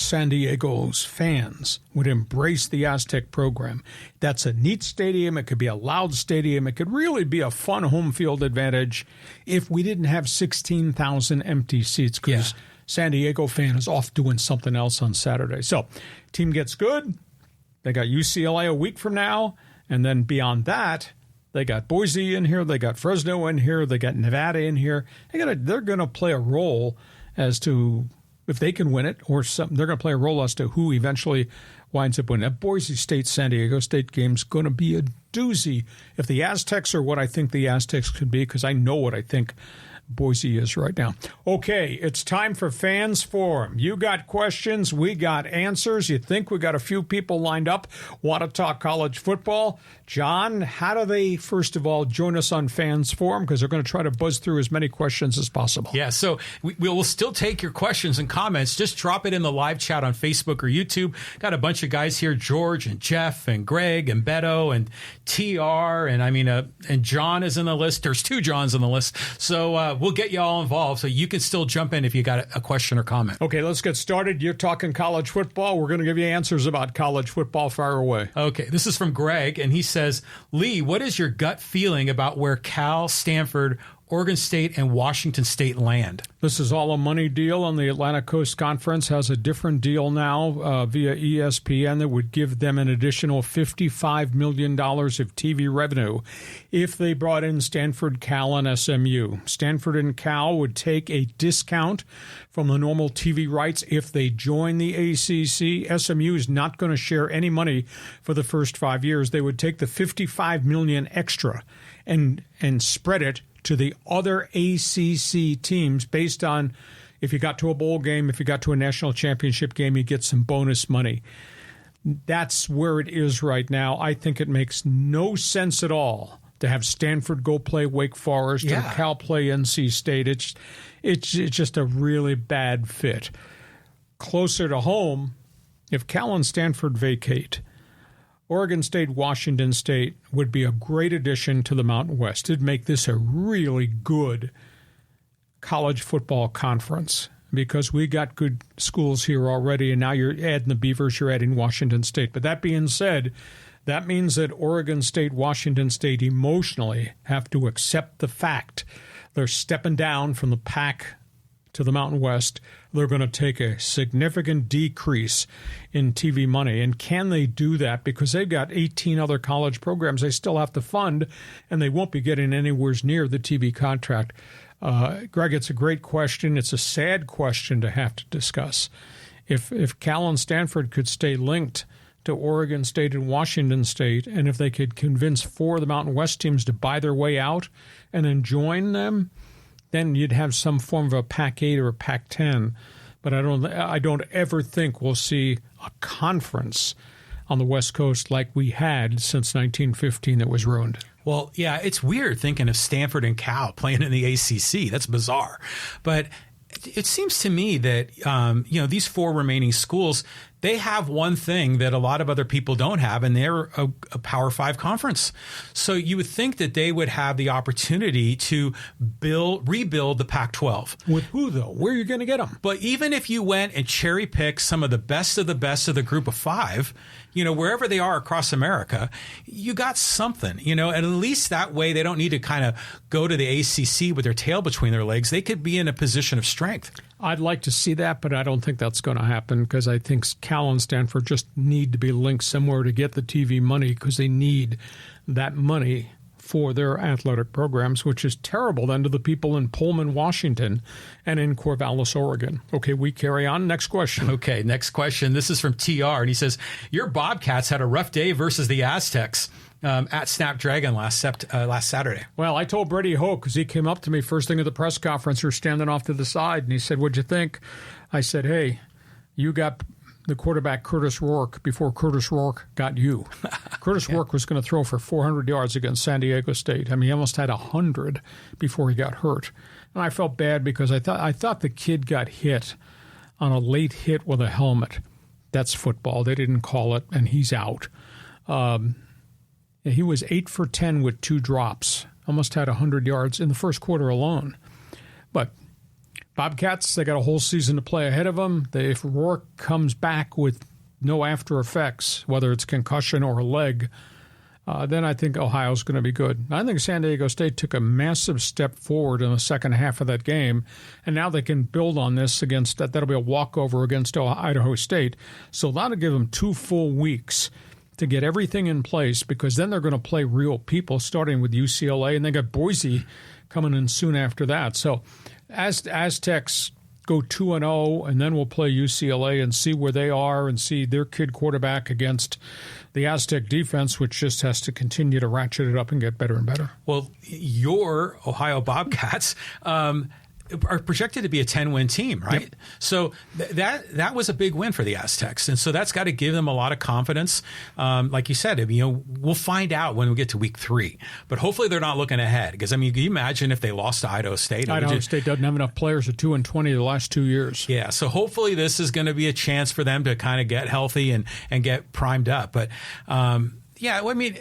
San Diego's fans would embrace the Aztec program. That's a neat stadium. It could be a loud stadium. It could really be a fun home field advantage if we didn't have 16,000 empty seats because San Diego fan is off doing something else on Saturday. So team gets good. They got UCLA a week from now. And then beyond that, they got Boise in here. They got Fresno in here. They got Nevada in here. They're going to play a role as to if they can win it, or they're going to play a role as to who eventually winds up winning. That Boise State, San Diego State game's going to be a doozy. If the Aztecs are what I think the Aztecs could be, because I know what I think Boise is right now. Okay, it's time for Fans Forum. You got questions, we got answers. You think we got a few people lined up, want to talk college football? John, how do they, first of all, join us on Fans Forum? Because they're going to try to buzz through as many questions as possible. Yeah, so we'll still take your questions and comments. Just drop it in the live chat on Facebook or YouTube. Got a bunch of guys here, George and Jeff and Greg and Beto and TR, and John is in the list. There's 2 Johns on the list. So we'll get you all involved, so you can still jump in if you got a question or comment. Okay, let's get started. You're talking college football. We're going to give you answers about college football. Fire away. Okay, this is from Greg, and he says, Lee, what is your gut feeling about where Cal, Stanford, Oregon State, and Washington State land? This is all a money deal, and the Atlantic Coast Conference has a different deal now via ESPN that would give them an additional $55 million of TV revenue if they brought in Stanford, Cal, and SMU. Stanford and Cal would take a discount from the normal TV rights if they join the ACC. SMU is not going to share any money for the first 5 years. They would take the $55 million extra and spread it to the other ACC teams based on if you got to a bowl game, if you got to a national championship game, you get some bonus money. That's where it is right now. I think it makes no sense at all to have Stanford go play Wake Forest or Cal play NC State. It's just a really bad fit. Closer to home, if Cal and Stanford vacate, Oregon State, Washington State would be a great addition to the Mountain West. It'd make this a really good college football conference because we got good schools here already, and now you're adding the Beavers, you're adding Washington State. But that being said, that means that Oregon State, Washington State emotionally have to accept the fact they're stepping down from the PAC to the Mountain West. They're going to take a significant decrease in TV money. And can they do that? Because they've got 18 other college programs they still have to fund, and they won't be getting anywhere near the TV contract. Greg, it's a great question. It's a sad question to have to discuss. If Cal and Stanford could stay linked to Oregon State and Washington State, and if they could convince 4 of the Mountain West teams to buy their way out and then join them, then you'd have some form of a PAC-8 or a PAC-10. But I don't ever think we'll see a conference on the West Coast like we had since 1915 that was ruined. Well, yeah, it's weird thinking of Stanford and Cal playing in the ACC. That's bizarre. But it seems to me that, these 4 remaining schools, they have one thing that a lot of other people don't have, and they're a Power 5 conference. So you would think that they would have the opportunity to rebuild the Pac-12. With who, though? Where are you going to get them? But even if you went and cherry-picked some of the best of the group of 5, wherever they are across America, you got something, and at least that way they don't need to kind of go to the ACC with their tail between their legs. They could be in a position of strength. I'd like to see that, but I don't think that's going to happen because I think Cal and Stanford just need to be linked somewhere to get the TV money because they need that money for their athletic programs, which is terrible then to the people in Pullman, Washington, and in Corvallis, Oregon. Okay, we carry on. Next question. Okay, next question. This is from TR, and he says, your Bobcats had a rough day versus the Aztecs at Snapdragon last Saturday. Well, I told Brady Hoke because he came up to me first thing at the press conference. We're standing off to the side, and he said, what'd you think? I said, hey, you got the quarterback Curtis Rourke before Curtis Rourke got you. Curtis Rourke was going to throw for 400 yards against San Diego State. I mean, he almost had 100 before he got hurt. And I felt bad because I thought the kid got hit on a late hit with a helmet. That's football. They didn't call it, and he's out. He was 8 for 10 with 2 drops. Almost had 100 yards in the first quarter alone. But Bobcats, they got a whole season to play ahead of them. If Rourke comes back with no after effects, whether it's concussion or a leg, then I think Ohio's going to be good. I think San Diego State took a massive step forward in the second half of that game, and now they can build on this against that. That'll be a walkover against Idaho State. So that'll give them 2 full weeks to get everything in place because then they're going to play real people, starting with UCLA, and they got Boise coming in soon after that. So Aztecs go 2-0, and then we'll play UCLA and see where they are and see their kid quarterback against the Aztec defense, which just has to continue to ratchet it up and get better and better. Well, your Ohio Bobcats are projected to be a 10-win team, right? Yep. So that was a big win for the Aztecs, and so that's got to give them a lot of confidence. Like you said, we'll find out when we get to week 3, but hopefully they're not looking ahead because can you imagine if they lost to Idaho State? Idaho State doesn't have enough players at 2-20 the last 2 years. Yeah, so hopefully this is going to be a chance for them to kind of get healthy and get primed up, but. Yeah, I mean,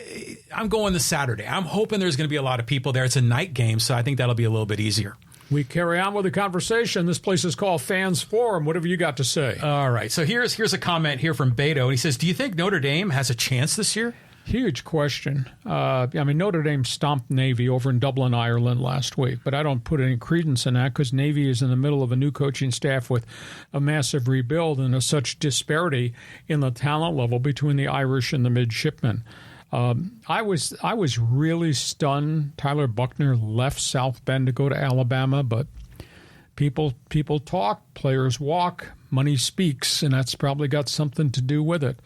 I'm going this Saturday. I'm hoping there's going to be a lot of people there. It's a night game, so I think that'll be a little bit easier. We carry on with the conversation. This place is called Fans Forum. What have you got to say? All right. So here's a comment here from Beto. And he says, do you think Notre Dame has a chance this year? Huge question. Notre Dame stomped Navy over in Dublin, Ireland last week, but I don't put any credence in that because Navy is in the middle of a new coaching staff with a massive rebuild and such disparity in the talent level between the Irish and the midshipmen. I was really stunned. Tyler Buckner left South Bend to go to Alabama, but people talk, players walk, money speaks, and that's probably got something to do with it.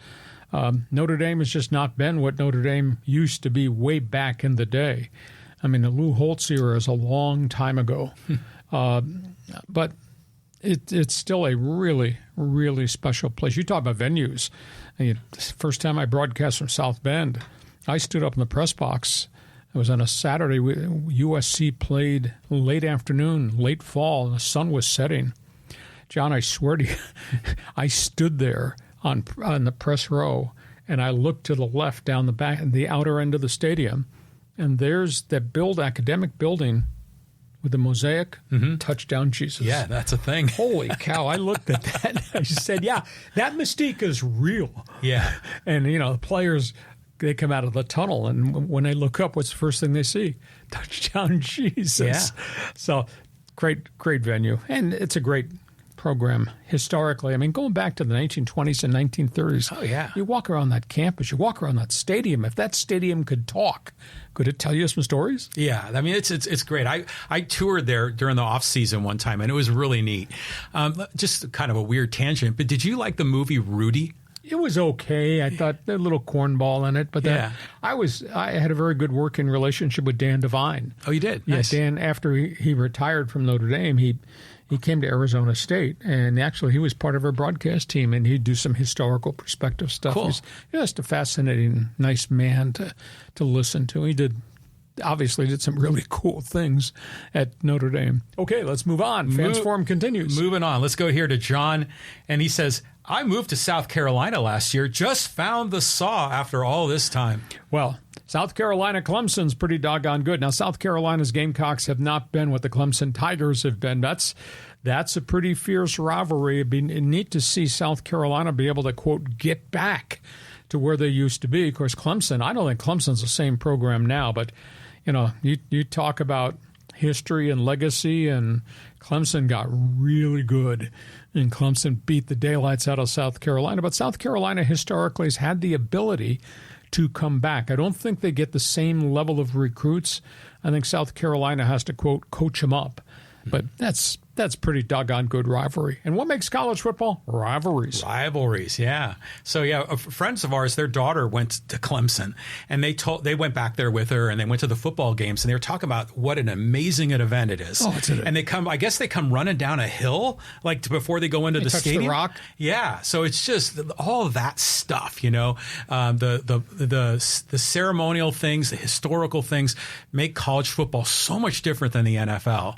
Notre Dame has just not been what Notre Dame used to be way back in the day. I mean, the Lou Holtz era is a long time ago. But it's still a really, really special place. You talk about venues. First time I broadcast from South Bend, I stood up in the press box. It was on a Saturday. USC played late afternoon, late fall, and the sun was setting. John, I swear to you, I stood there on the press row, and I looked to the left down the back, the outer end of the stadium, and there's that academic building with the mosaic, Touchdown Jesus. Yeah, that's a thing. Holy cow, I looked at that, and I just said, yeah, that mystique is real. Yeah. And, the players, they come out of the tunnel, and when they look up, what's the first thing they see? Touchdown Jesus. Yeah. So, great venue, and it's a great program historically. I mean, going back to the 1920s and 1930s. Oh, yeah. You walk around that campus, you walk around that stadium. If that stadium could talk, could it tell you some stories? Yeah, I mean, it's great. I toured there during the off season one time, and it was really neat. Just kind of a weird tangent, but did you like the movie Rudy? It was okay. I thought a little cornball in it, but I had a very good working relationship with Dan Devine. Oh, you did? Yeah, Nice. Dan, after he retired from Notre Dame, he came to Arizona State, and actually he was part of our broadcast team, and he'd do some historical perspective stuff. Cool. He's just a fascinating, nice man to listen to. He obviously did some really cool things at Notre Dame. Okay, let's move on. Fans Forum continues. Moving on. Let's go here to John, and he says, I moved to South Carolina last year, just found the saw after all this time. Well, South Carolina Clemson's pretty doggone good. Now, South Carolina's Gamecocks have not been what the Clemson Tigers have been. That's a pretty fierce rivalry. It'd be neat to see South Carolina be able to, quote, get back to where they used to be. Of course, Clemson, I don't think Clemson's the same program now, but, you talk about history and legacy, and Clemson got really good, and Clemson beat the daylights out of South Carolina. But South Carolina historically has had the ability to come back. I don't think they get the same level of recruits. I think South Carolina has to, quote, coach them up. But that's pretty doggone good rivalry. And what makes college football? Rivalries. Rivalries, yeah. So, friends of ours, their daughter went to Clemson, and they went back there with her, and they went to the football games, and they were talking about what an amazing event it is. Oh, and they come running down a hill before they go into the touch stadium. the rock. Yeah. So it's just all that stuff, the ceremonial things, the historical things make college football so much different than the NFL.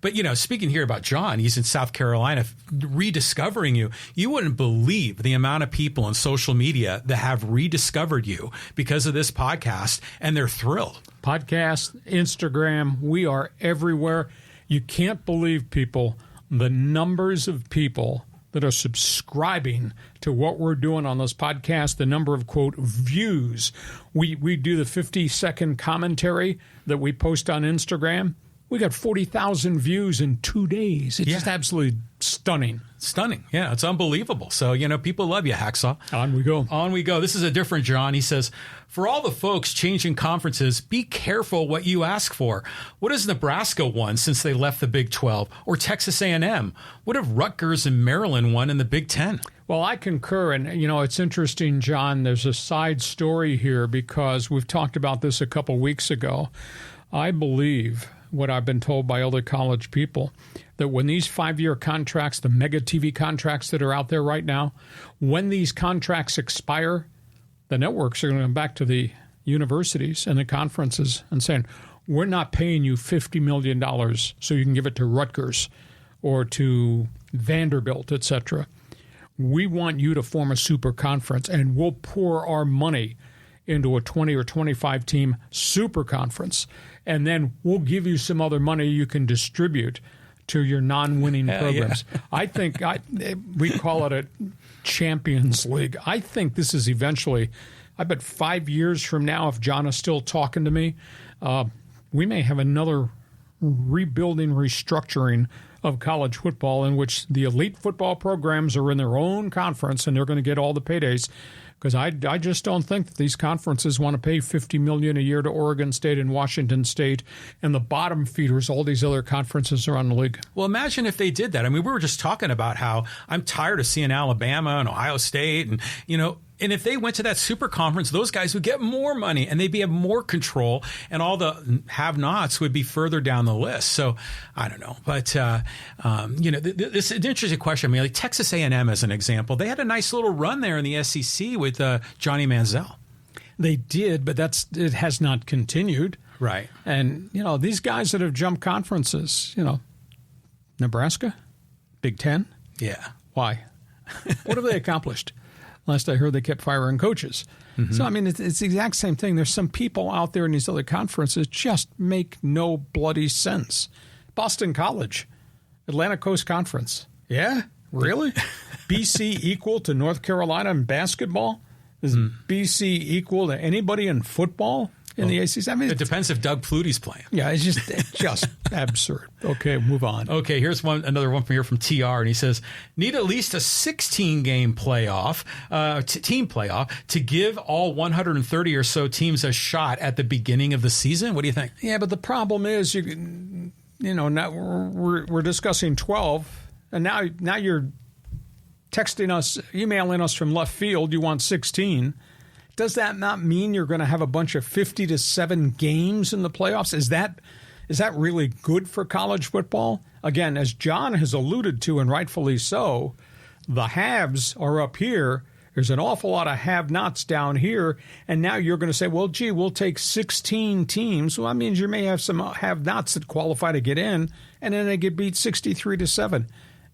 But, speaking here about John, he's in South Carolina, rediscovering you. You wouldn't believe the amount of people on social media that have rediscovered you because of this podcast, and they're thrilled. Podcast, Instagram, we are everywhere. You can't believe, people, the numbers of people that are subscribing to what we're doing on this podcast, the number of, quote, views. We do the 50-second commentary that we post on Instagram. We got 40,000 views in 2 days. It's just absolutely stunning. Stunning. Yeah, it's unbelievable. So, people love you, Hacksaw. On we go. On we go. This is a different John. He says, for all the folks changing conferences, be careful what you ask for. What has Nebraska won since they left the Big 12? Or Texas A&M? What have Rutgers and Maryland won in the Big 10? Well, I concur. And, it's interesting, John. There's a side story here because we've talked about this a couple weeks ago. I believe what I've been told by other college people, that when these 5-year contracts, the mega TV contracts that are out there right now, when these contracts expire, the networks are going to come back to the universities and the conferences and saying, we're not paying you $50 million so you can give it to Rutgers or to Vanderbilt, etc. We want you to form a super conference, and we'll pour our money into a 20 or 25 team super conference. And then we'll give you some other money you can distribute to your non-winning programs. Yeah. I think we call it a Champions League. I think this is eventually, I bet 5 years from now, if John is still talking to me, we may have another rebuilding, restructuring of college football in which the elite football programs are in their own conference and they're going to get all the paydays. Because I just don't think that these conferences want to pay $50 million a year to Oregon State and Washington State, and the bottom feeders, all these other conferences around the league. Well, imagine if they did that. I mean, we were just talking about how I'm tired of seeing Alabama and Ohio State, and and if they went to that super conference, those guys would get more money and they'd have more control, and all the have-nots would be further down the list. So I don't know, but this is an interesting question. I mean, like Texas A&M as an example, they had a nice little run there in the SEC with Johnny Manziel. They did, but it has not continued. Right. And these guys that have jumped conferences, Nebraska, Big Ten. Yeah. Why? What have they accomplished? Last I heard, they kept firing coaches. Mm-hmm. So, I mean, it's the exact same thing. There's some people out there in these other conferences just make no bloody sense. Boston College, Atlantic Coast Conference. Yeah? Really? BC equal to North Carolina in basketball? Is BC equal to anybody in football in the ACC? I mean, it depends if Doug Flutie's playing. Yeah, it's just absurd. Okay, move on. Okay, here's another one from TR, and he says, need at least a 16-game playoff, team playoff, to give all 130 or so teams a shot at the beginning of the season. What do you think? Yeah, but the problem is, now we're discussing 12, and now you're texting us, emailing us from left field, you want 16. Does that not mean you're going to have a bunch of 50-7 games in the playoffs? Is that really good for college football? Again, as John has alluded to, and rightfully so, the haves are up here. There's an awful lot of have-nots down here, and now you're going to say, well, gee, we'll take 16 teams. Well, that means you may have some have-nots that qualify to get in, and then they get beat 63-7.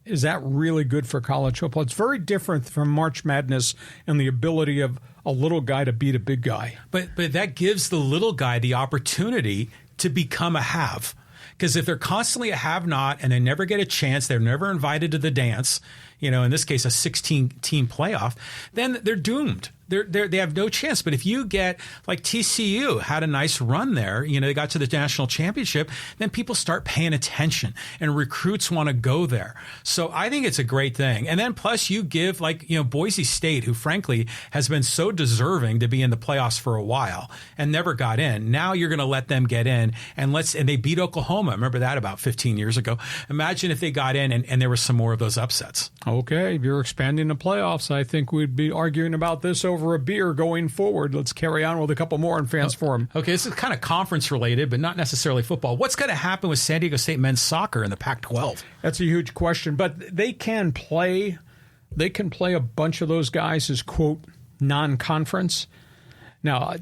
Is that really good for college football? It's very different from March Madness and the ability of a little guy to beat a big guy. But that gives the little guy the opportunity to become a have. Because if they're constantly a have-not and they never get a chance, they're never invited to the dance, in this case, a 16-team playoff, then they're doomed. They have no chance. But if you get, like TCU had a nice run there, they got to the national championship, then people start paying attention and recruits want to go there. So I think it's a great thing. And then plus you give Boise State, who frankly has been so deserving to be in the playoffs for a while and never got in. Now you're going to let them get in and they beat Oklahoma. Remember that about 15 years ago. Imagine if they got in and there were some more of those upsets. Okay, if you're expanding the playoffs, I think we'd be arguing about this over a beer going forward. Let's carry on with a couple more in Fans Forum. Okay, this is kind of conference related, but not necessarily football. What's going to happen with San Diego State men's soccer in the Pac-12? That's a huge question, but they can play a bunch of those guys as, quote, non-conference. Now,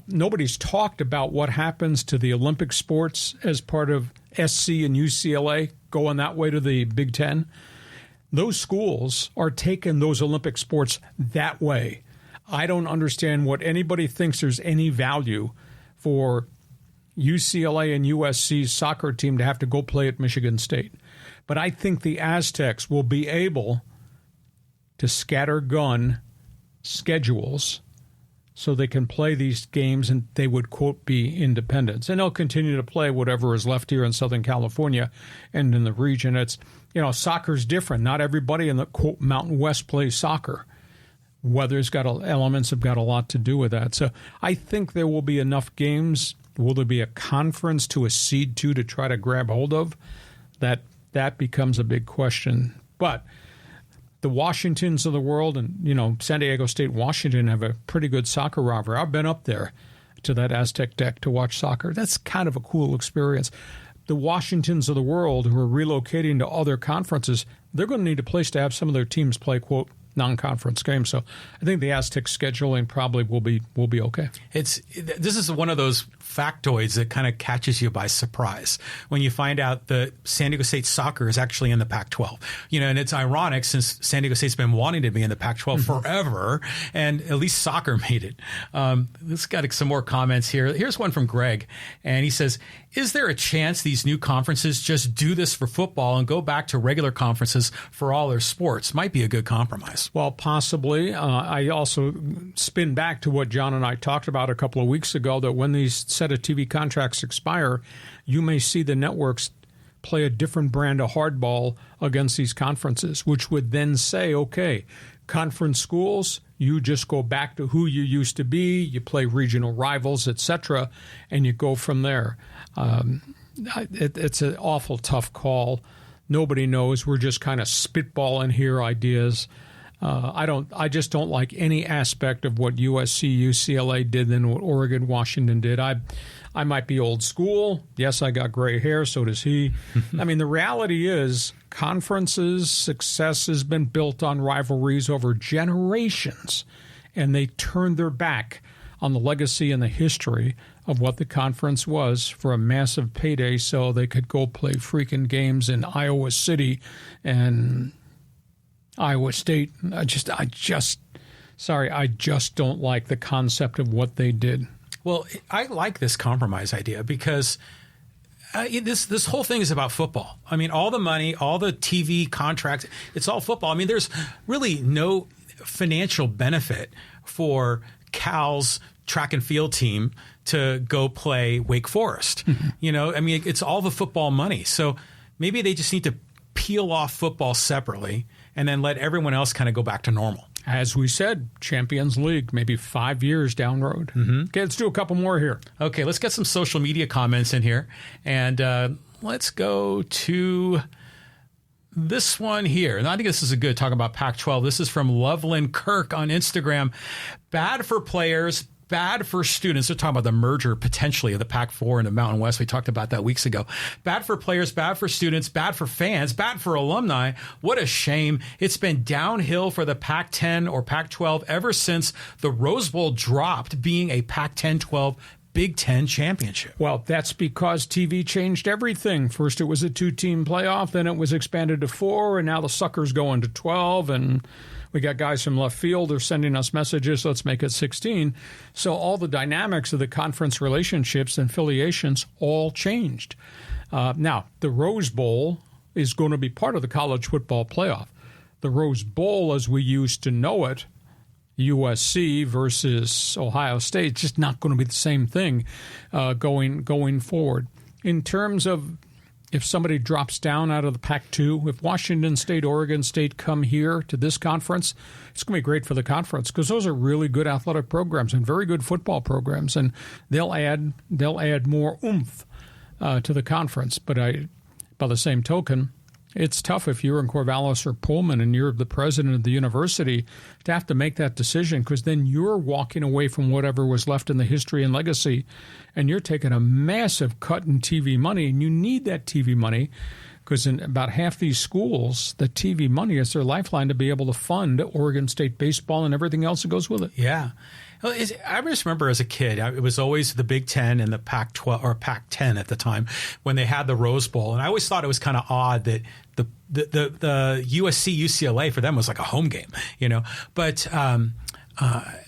nobody's talked about what happens to the Olympic sports as part of SC and UCLA going that way to the Big Ten. Those schools are taking those Olympic sports that way. I don't understand what anybody thinks there's any value for UCLA and USC's soccer team to have to go play at Michigan State. But I think the Aztecs will be able to scattergun schedules so they can play these games and they would, quote, be independents. And they'll continue to play whatever is left here in Southern California and in the region. It's, soccer's different. Not everybody in the, quote, Mountain West plays soccer. Weather's got elements have got a lot to do with that. So I think there will be enough games. Will there be a conference to a seed to try to grab hold of? That becomes a big question. But the Washingtons of the world and, San Diego State, Washington have a pretty good soccer rivalry. I've been up there to that Aztec deck to watch soccer. That's kind of a cool experience. The Washingtons of the world who are relocating to other conferences, they're going to need a place to have some of their teams play, quote, non-conference games. So I think the Aztec scheduling probably will be okay. This is one of those factoids that kind of catches you by surprise when you find out that San Diego State soccer is actually in the Pac-12. And it's ironic since San Diego State's been wanting to be in the Pac-12 forever, and at least soccer made it. Let's got some more comments here. Here's one from Greg, and he says, is there a chance these new conferences just do this for football and go back to regular conferences for all their sports? Might be a good compromise. Well, possibly. I also spin back to what John and I talked about a couple of weeks ago, that when these set of TV contracts expire, you may see the networks play a different brand of hardball against these conferences, which would then say, okay, conference schools, you just go back to who you used to be, you play regional rivals, etc., and you go from there. It's an awful tough call. Nobody knows. We're just kind of spitballing here ideas. I just don't like any aspect of what USC, UCLA did than what Oregon, Washington did. I might be old school. Yes, I got gray hair. So does he. I mean, the reality is conferences' success has been built on rivalries over generations, and they turned their back on the legacy and the history of what the conference was for a massive payday so they could go play freaking games in Iowa City and Iowa State. I just don't like the concept of what they did. Well, I like this compromise idea because this whole thing is about football. I mean, all the money, all the TV contracts, it's all football. I mean, there's really no financial benefit for Cal's track and field team to go play Wake Forest. I mean, it's all the football money. So maybe they just need to peel off football separately and then let everyone else kind of go back to normal. As we said, Champions League, maybe 5 years down the road. Okay, let's do a couple more here. Okay, let's get some social media comments in here. And let's go to this one here, and I think this is a good talk about Pac-12. This is from Loveland Kirk on Instagram. Bad for players, bad for students. They're talking about the merger potentially of the Pac-4 and the Mountain West. We talked about that weeks ago. Bad for players, bad for students, bad for fans, bad for alumni. What a shame. It's been downhill for the Pac-10 or Pac-12 ever since the Rose Bowl dropped being a Pac-10-12 Big Ten championship. Well, that's because TV changed everything. First, it was a 2-team playoff, then it was expanded to 4, and now the sucker's going to 12, and we got guys from left field. They're sending us messages, let's make it 16. So all the dynamics of the conference relationships and affiliations all changed. Now, the Rose Bowl is going to be part of the college football playoff. The Rose Bowl, as we used to know it, USC versus Ohio State, it's just not going to be the same thing going forward. In terms of if somebody drops down out of the Pac-2, if Washington State, Oregon State come here to this conference, it's going to be great for the conference because those are really good athletic programs and very good football programs, and they'll add more oomph to the conference. But by the same token, it's tough if you're in Corvallis or Pullman and you're the president of the university to have to make that decision because then you're walking away from whatever was left in the history and legacy, and you're taking a massive cut in TV money, and you need that TV money because in about half these schools, the TV money is their lifeline to be able to fund Oregon State baseball and everything else that goes with it. Yeah. Well, I just remember as a kid, it was always the Big Ten and the Pac-12 or Pac-10 at the time when they had the Rose Bowl. And I always thought it was kind of odd that the USC UCLA for them was like a home game, you know. But I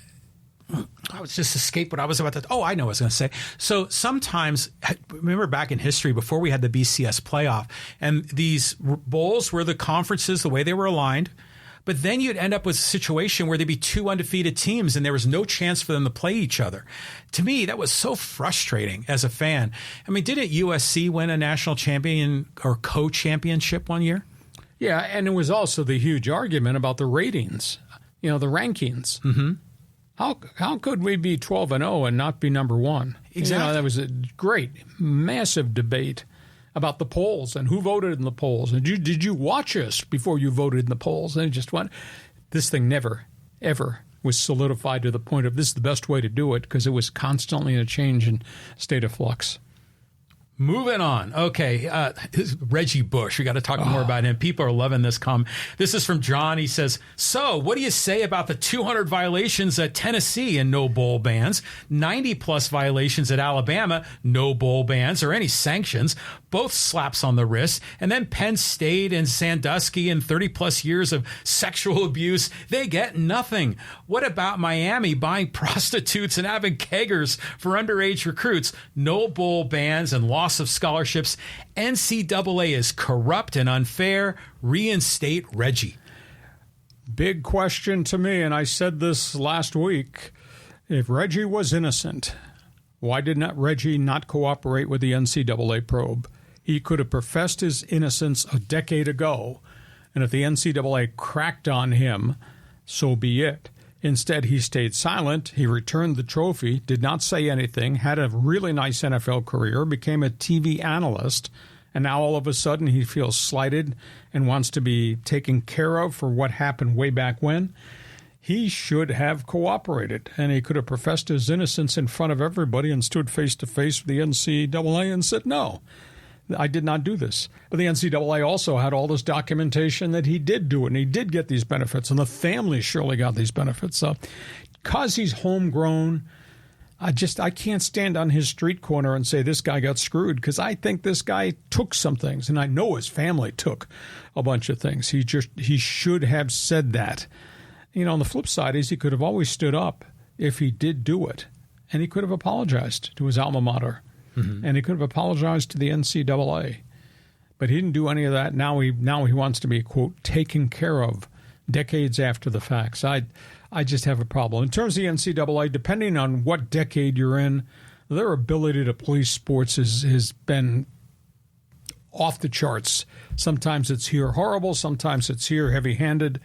was just escaped what I was about to. Oh, I know what I was going to say. So sometimes, remember back in history before we had the BCS playoff, and these bowls were the conferences the way they were aligned. But then you'd end up with a situation where there'd be 2 undefeated teams and there was no chance for them to play each other. To me, that was so frustrating as a fan. I mean, didn't USC win a national champion or co-championship one year? Yeah, and it was also the huge argument about the ratings, the rankings. Mm-hmm. How could we be 12-0 and not be number one? Exactly. That was a great, massive debate about the polls and who voted in the polls. And did you watch us before you voted in the polls? And it just went, this thing never, ever was solidified to the point of this is the best way to do it because it was constantly in a change and state of flux. Moving on. Okay. Reggie Bush. We got to talk more about him. People are loving this comment. This is from John. He says, so what do you say about the 200 violations at Tennessee and no bowl bans, 90 plus violations at Alabama, no bowl bans or any sanctions, both slaps on the wrist, and then Penn State and Sandusky and 30 plus years of sexual abuse, they get nothing. What about Miami buying prostitutes and having keggers for underage recruits? No bowl bans and loss of scholarships. NCAA is corrupt and unfair. Reinstate Reggie. Big question to me, and I said this last week. If Reggie was innocent, why did not Reggie not cooperate with the NCAA probe? He could have professed his innocence a decade ago, and if the NCAA cracked on him, so be it. Instead, he stayed silent. He returned the trophy, did not say anything, had a really nice NFL career, became a TV analyst, and now all of a sudden he feels slighted and wants to be taken care of for what happened way back when. He should have cooperated, and he could have professed his innocence in front of everybody and stood face to face with the NCAA and said, no, I did not do this. But the NCAA also had all this documentation that he did do it, and he did get these benefits, and the family surely got these benefits. So because he's homegrown, I can't stand on his street corner and say this guy got screwed, because I think this guy took some things, and I know his family took a bunch of things. He should have said that. On the flip side is he could have always stood up if he did do it, and he could have apologized to his alma mater. Mm-hmm. And he could have apologized to the NCAA. But he didn't do any of that. Now he wants to be, quote, taken care of decades after the facts. I just have a problem. In terms of the NCAA, depending on what decade you're in, their ability to police sports has been off the charts. Sometimes it's here horrible. Sometimes it's here heavy-handed.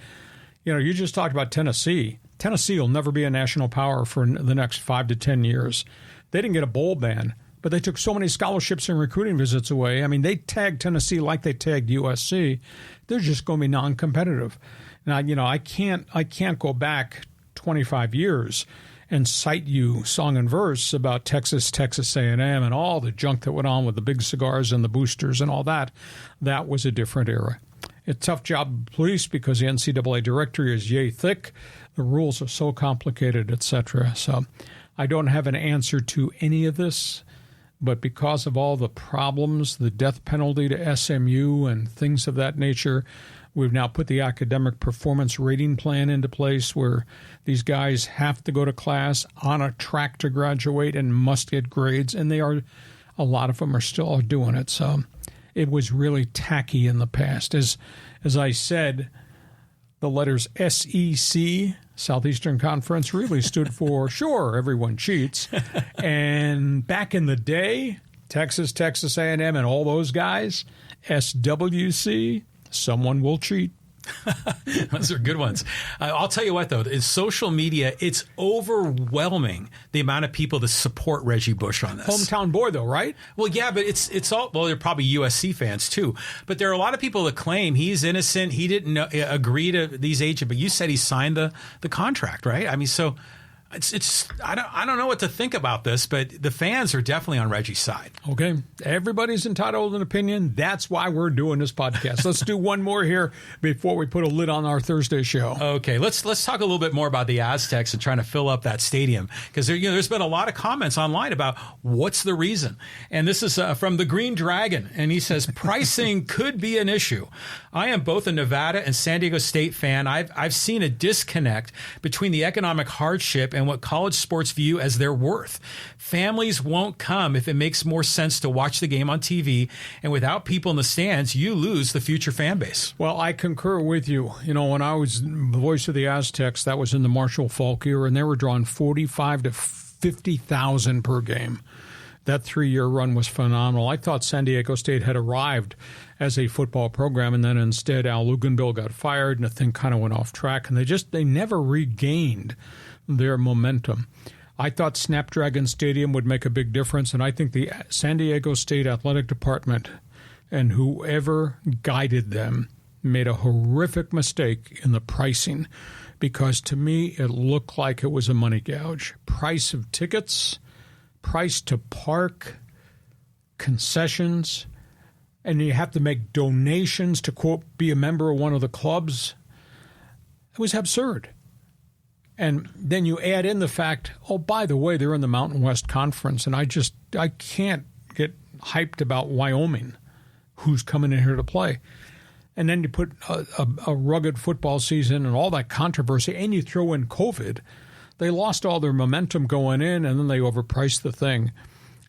You just talked about Tennessee. Tennessee will never be a national power for the next 5 to 10 years. They didn't get a bowl ban but they took so many scholarships and recruiting visits away. I mean, they tagged Tennessee like they tagged USC. They're just going to be non-competitive. Now, I can't go back 25 years and cite you song and verse about Texas A&M, and all the junk that went on with the big cigars and the boosters and all that. That was a different era. It's a tough job of police because the NCAA directory is yay thick. The rules are so complicated, etc. So I don't have an answer to any of this, but because of all the problems, the death penalty to SMU and things of that nature, we've now put the academic performance rating plan into place where these guys have to go to class on a track to graduate and must get grades, and a lot of them are still doing it. So it was really tacky in the past. As I said, the letters SEC, Southeastern Conference, really stood for, sure, everyone cheats. And back in the day, Texas A&M, and all those guys, SWC, someone will cheat. Those are good ones. I'll tell you what, though, is social media, it's overwhelming the amount of people that support Reggie Bush on this. Hometown boy, though, right? Well, yeah, but it's all, well, they're probably USC fans, too. But there are a lot of people that claim he's innocent. He didn't agree to these agents, but you said he signed the contract, right? I mean, so it's I don't know what to think about this, but the fans are definitely on Reggie's side. Okay. Everybody's entitled to an opinion. That's why we're doing this podcast. Let's do one more here before we put a lid on our Thursday show. Okay. Let's talk a little bit more about the Aztecs and trying to fill up that stadium, because there's been a lot of comments online about what's the reason. And this is from the Green Dragon, and he says pricing could be an issue. I am both a Nevada and San Diego State fan. I've seen a disconnect between the economic hardship and what college sports view as their worth. Families won't come if it makes more sense to watch the game on TV, and without people in the stands, you lose the future fan base. Well, I concur with you. When I was the voice of the Aztecs, that was in the Marshall Faulk era, and they were drawing 45 to 50,000 per game. That 3-year run was phenomenal. I thought San Diego State had arrived as a football program, and then instead Al Luganbill got fired, and the thing kind of went off track, and they never regained their momentum. I thought Snapdragon Stadium would make a big difference, and I think the San Diego State Athletic Department and whoever guided them made a horrific mistake in the pricing, because to me it looked like it was a money gouge. Price of tickets, price to park, concessions, and you have to make donations to, quote, be a member of one of the clubs. It was absurd. And then you add in the fact, oh, by the way, they're in the Mountain West Conference, and I can't get hyped about Wyoming, who's coming in here to play. And then you put a rugged football season and all that controversy, and you throw in COVID. They lost all their momentum going in, and then they overpriced the thing.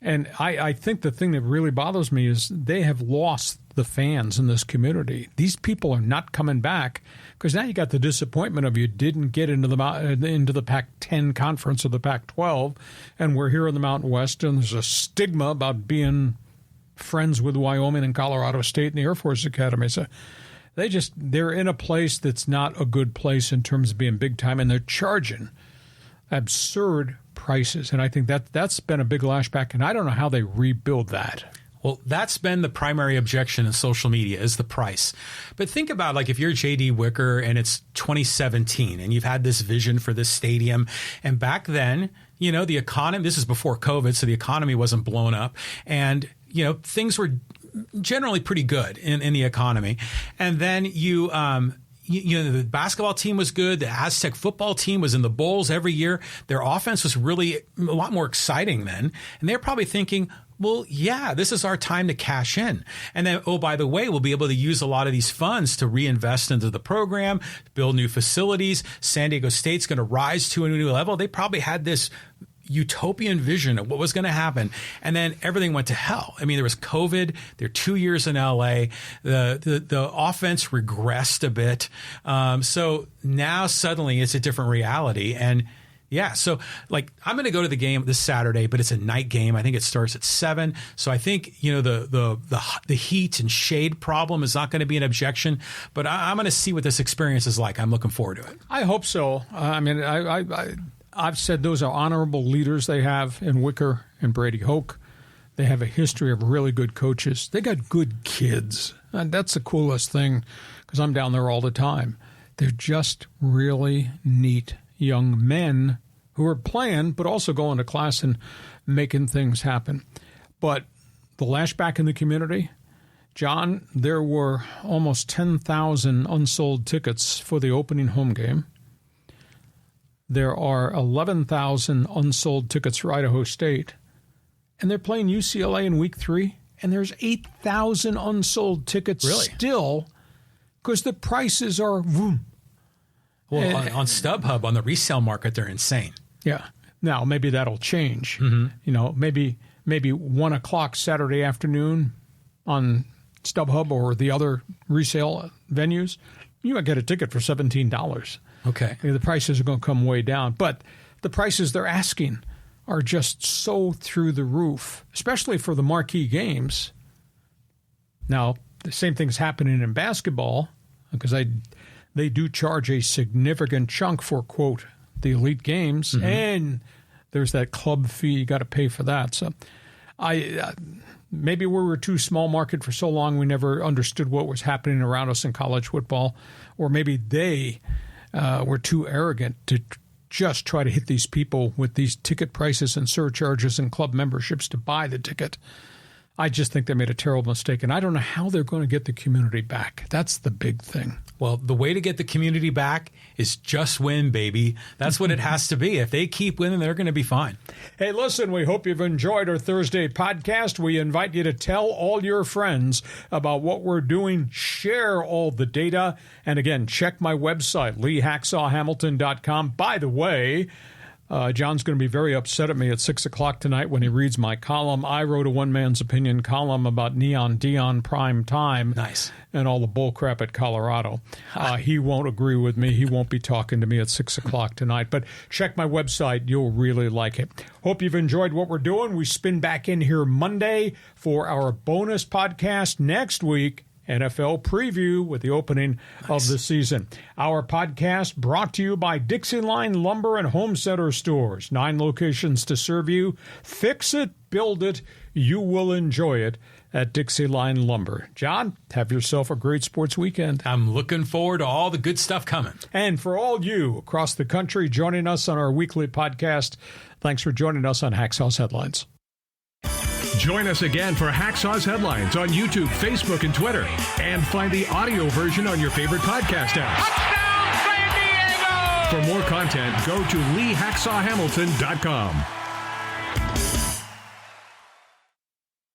And I think the thing that really bothers me is they have lost the fans in this community. These people are not coming back because now you got the disappointment of you didn't get into the Pac-10 conference or the Pac-12, and we're here in the Mountain West, and there's a stigma about being friends with Wyoming and Colorado State and the Air Force Academy. So they're in a place that's not a good place in terms of being big time, and they're charging absurd prices. And I think that's been a big lashback, and I don't know how they rebuild that. Well, that's been the primary objection in social media is the price. But think about, like, if you're J.D. Wicker and it's 2017 and you've had this vision for this stadium, and back then, the economy, this is before COVID, so the economy wasn't blown up, and, things were generally pretty good in the economy. And then the basketball team was good. The Aztec football team was in the bowls every year. Their offense was really a lot more exciting then. And they're probably thinking, well, yeah, this is our time to cash in. And then, oh, by the way, we'll be able to use a lot of these funds to reinvest into the program, build new facilities. San Diego State's going to rise to a new level. They probably had this utopian vision of what was going to happen. And then everything went to hell. I mean, there was COVID. They're 2 years in LA. The offense regressed a bit. So now suddenly it's a different reality. And yeah, so like I'm going to go to the game this Saturday, but it's a night game. I think it starts at 7. So I think, the heat and shade problem is not going to be an objection, but I'm going to see what this experience is like. I'm looking forward to it. I hope so. I've said those are honorable leaders they have in Wicker and Brady Hoke. They have a history of really good coaches. They got good kids. And that's the coolest thing because I'm down there all the time. They're just really neat young men who are playing but also going to class and making things happen. But the lashback in the community, John, there were almost 10,000 unsold tickets for the opening home game. There are 11,000 unsold tickets for Idaho State. And they're playing UCLA in week 3, and there's 8,000 unsold tickets still because the prices are boom. Well, on StubHub, on the resale market, they're insane. Yeah. Now, maybe that'll change. Mm-hmm. Maybe 1 o'clock Saturday afternoon on StubHub or the other resale venues, you might get a ticket for $17. Okay. The prices are going to come way down. But the prices they're asking are just so through the roof, especially for the marquee games. Now, the same thing's happening in basketball because they do charge a significant chunk for, quote, the elite games, mm-hmm. and there's that club fee. You got to pay for that. So maybe we were too small market for so long we never understood what was happening around us in college football, or maybe they were too arrogant to just try to hit these people with these ticket prices and surcharges and club memberships to buy the ticket. I just think they made a terrible mistake, and I don't know how they're going to get the community back. That's the big thing. Well, the way to get the community back is just win, baby. That's what it has to be. If they keep winning, they're going to be fine. Hey, listen, we hope you've enjoyed our Thursday podcast. We invite you to tell all your friends about what we're doing. Share all the data. And again, check my website, LeeHacksawHamilton.com. By the way, John's going to be very upset at me at 6 o'clock tonight when he reads my column. I wrote a one-man's opinion column about Neon Dion prime time. Nice. And all the bullcrap at Colorado. He won't agree with me. He won't be talking to me at 6 o'clock tonight. But check my website. You'll really like it. Hope you've enjoyed what we're doing. We spin back in here Monday for our bonus podcast next week. NFL preview with the opening of the season. Our podcast brought to you by Dixie Line Lumber and Home Center Stores. 9 locations to serve you. Fix it, build it. You will enjoy it at Dixie Line Lumber. John, have yourself a great sports weekend. I'm looking forward to all the good stuff coming. And for all you across the country joining us on our weekly podcast, thanks for joining us on Hacksaw's Headlines. Join us again for Hacksaw's Headlines on YouTube, Facebook, and Twitter. And find the audio version on your favorite podcast apps. Touchdown, San Diego! For more content, go to LeeHacksawHamilton.com.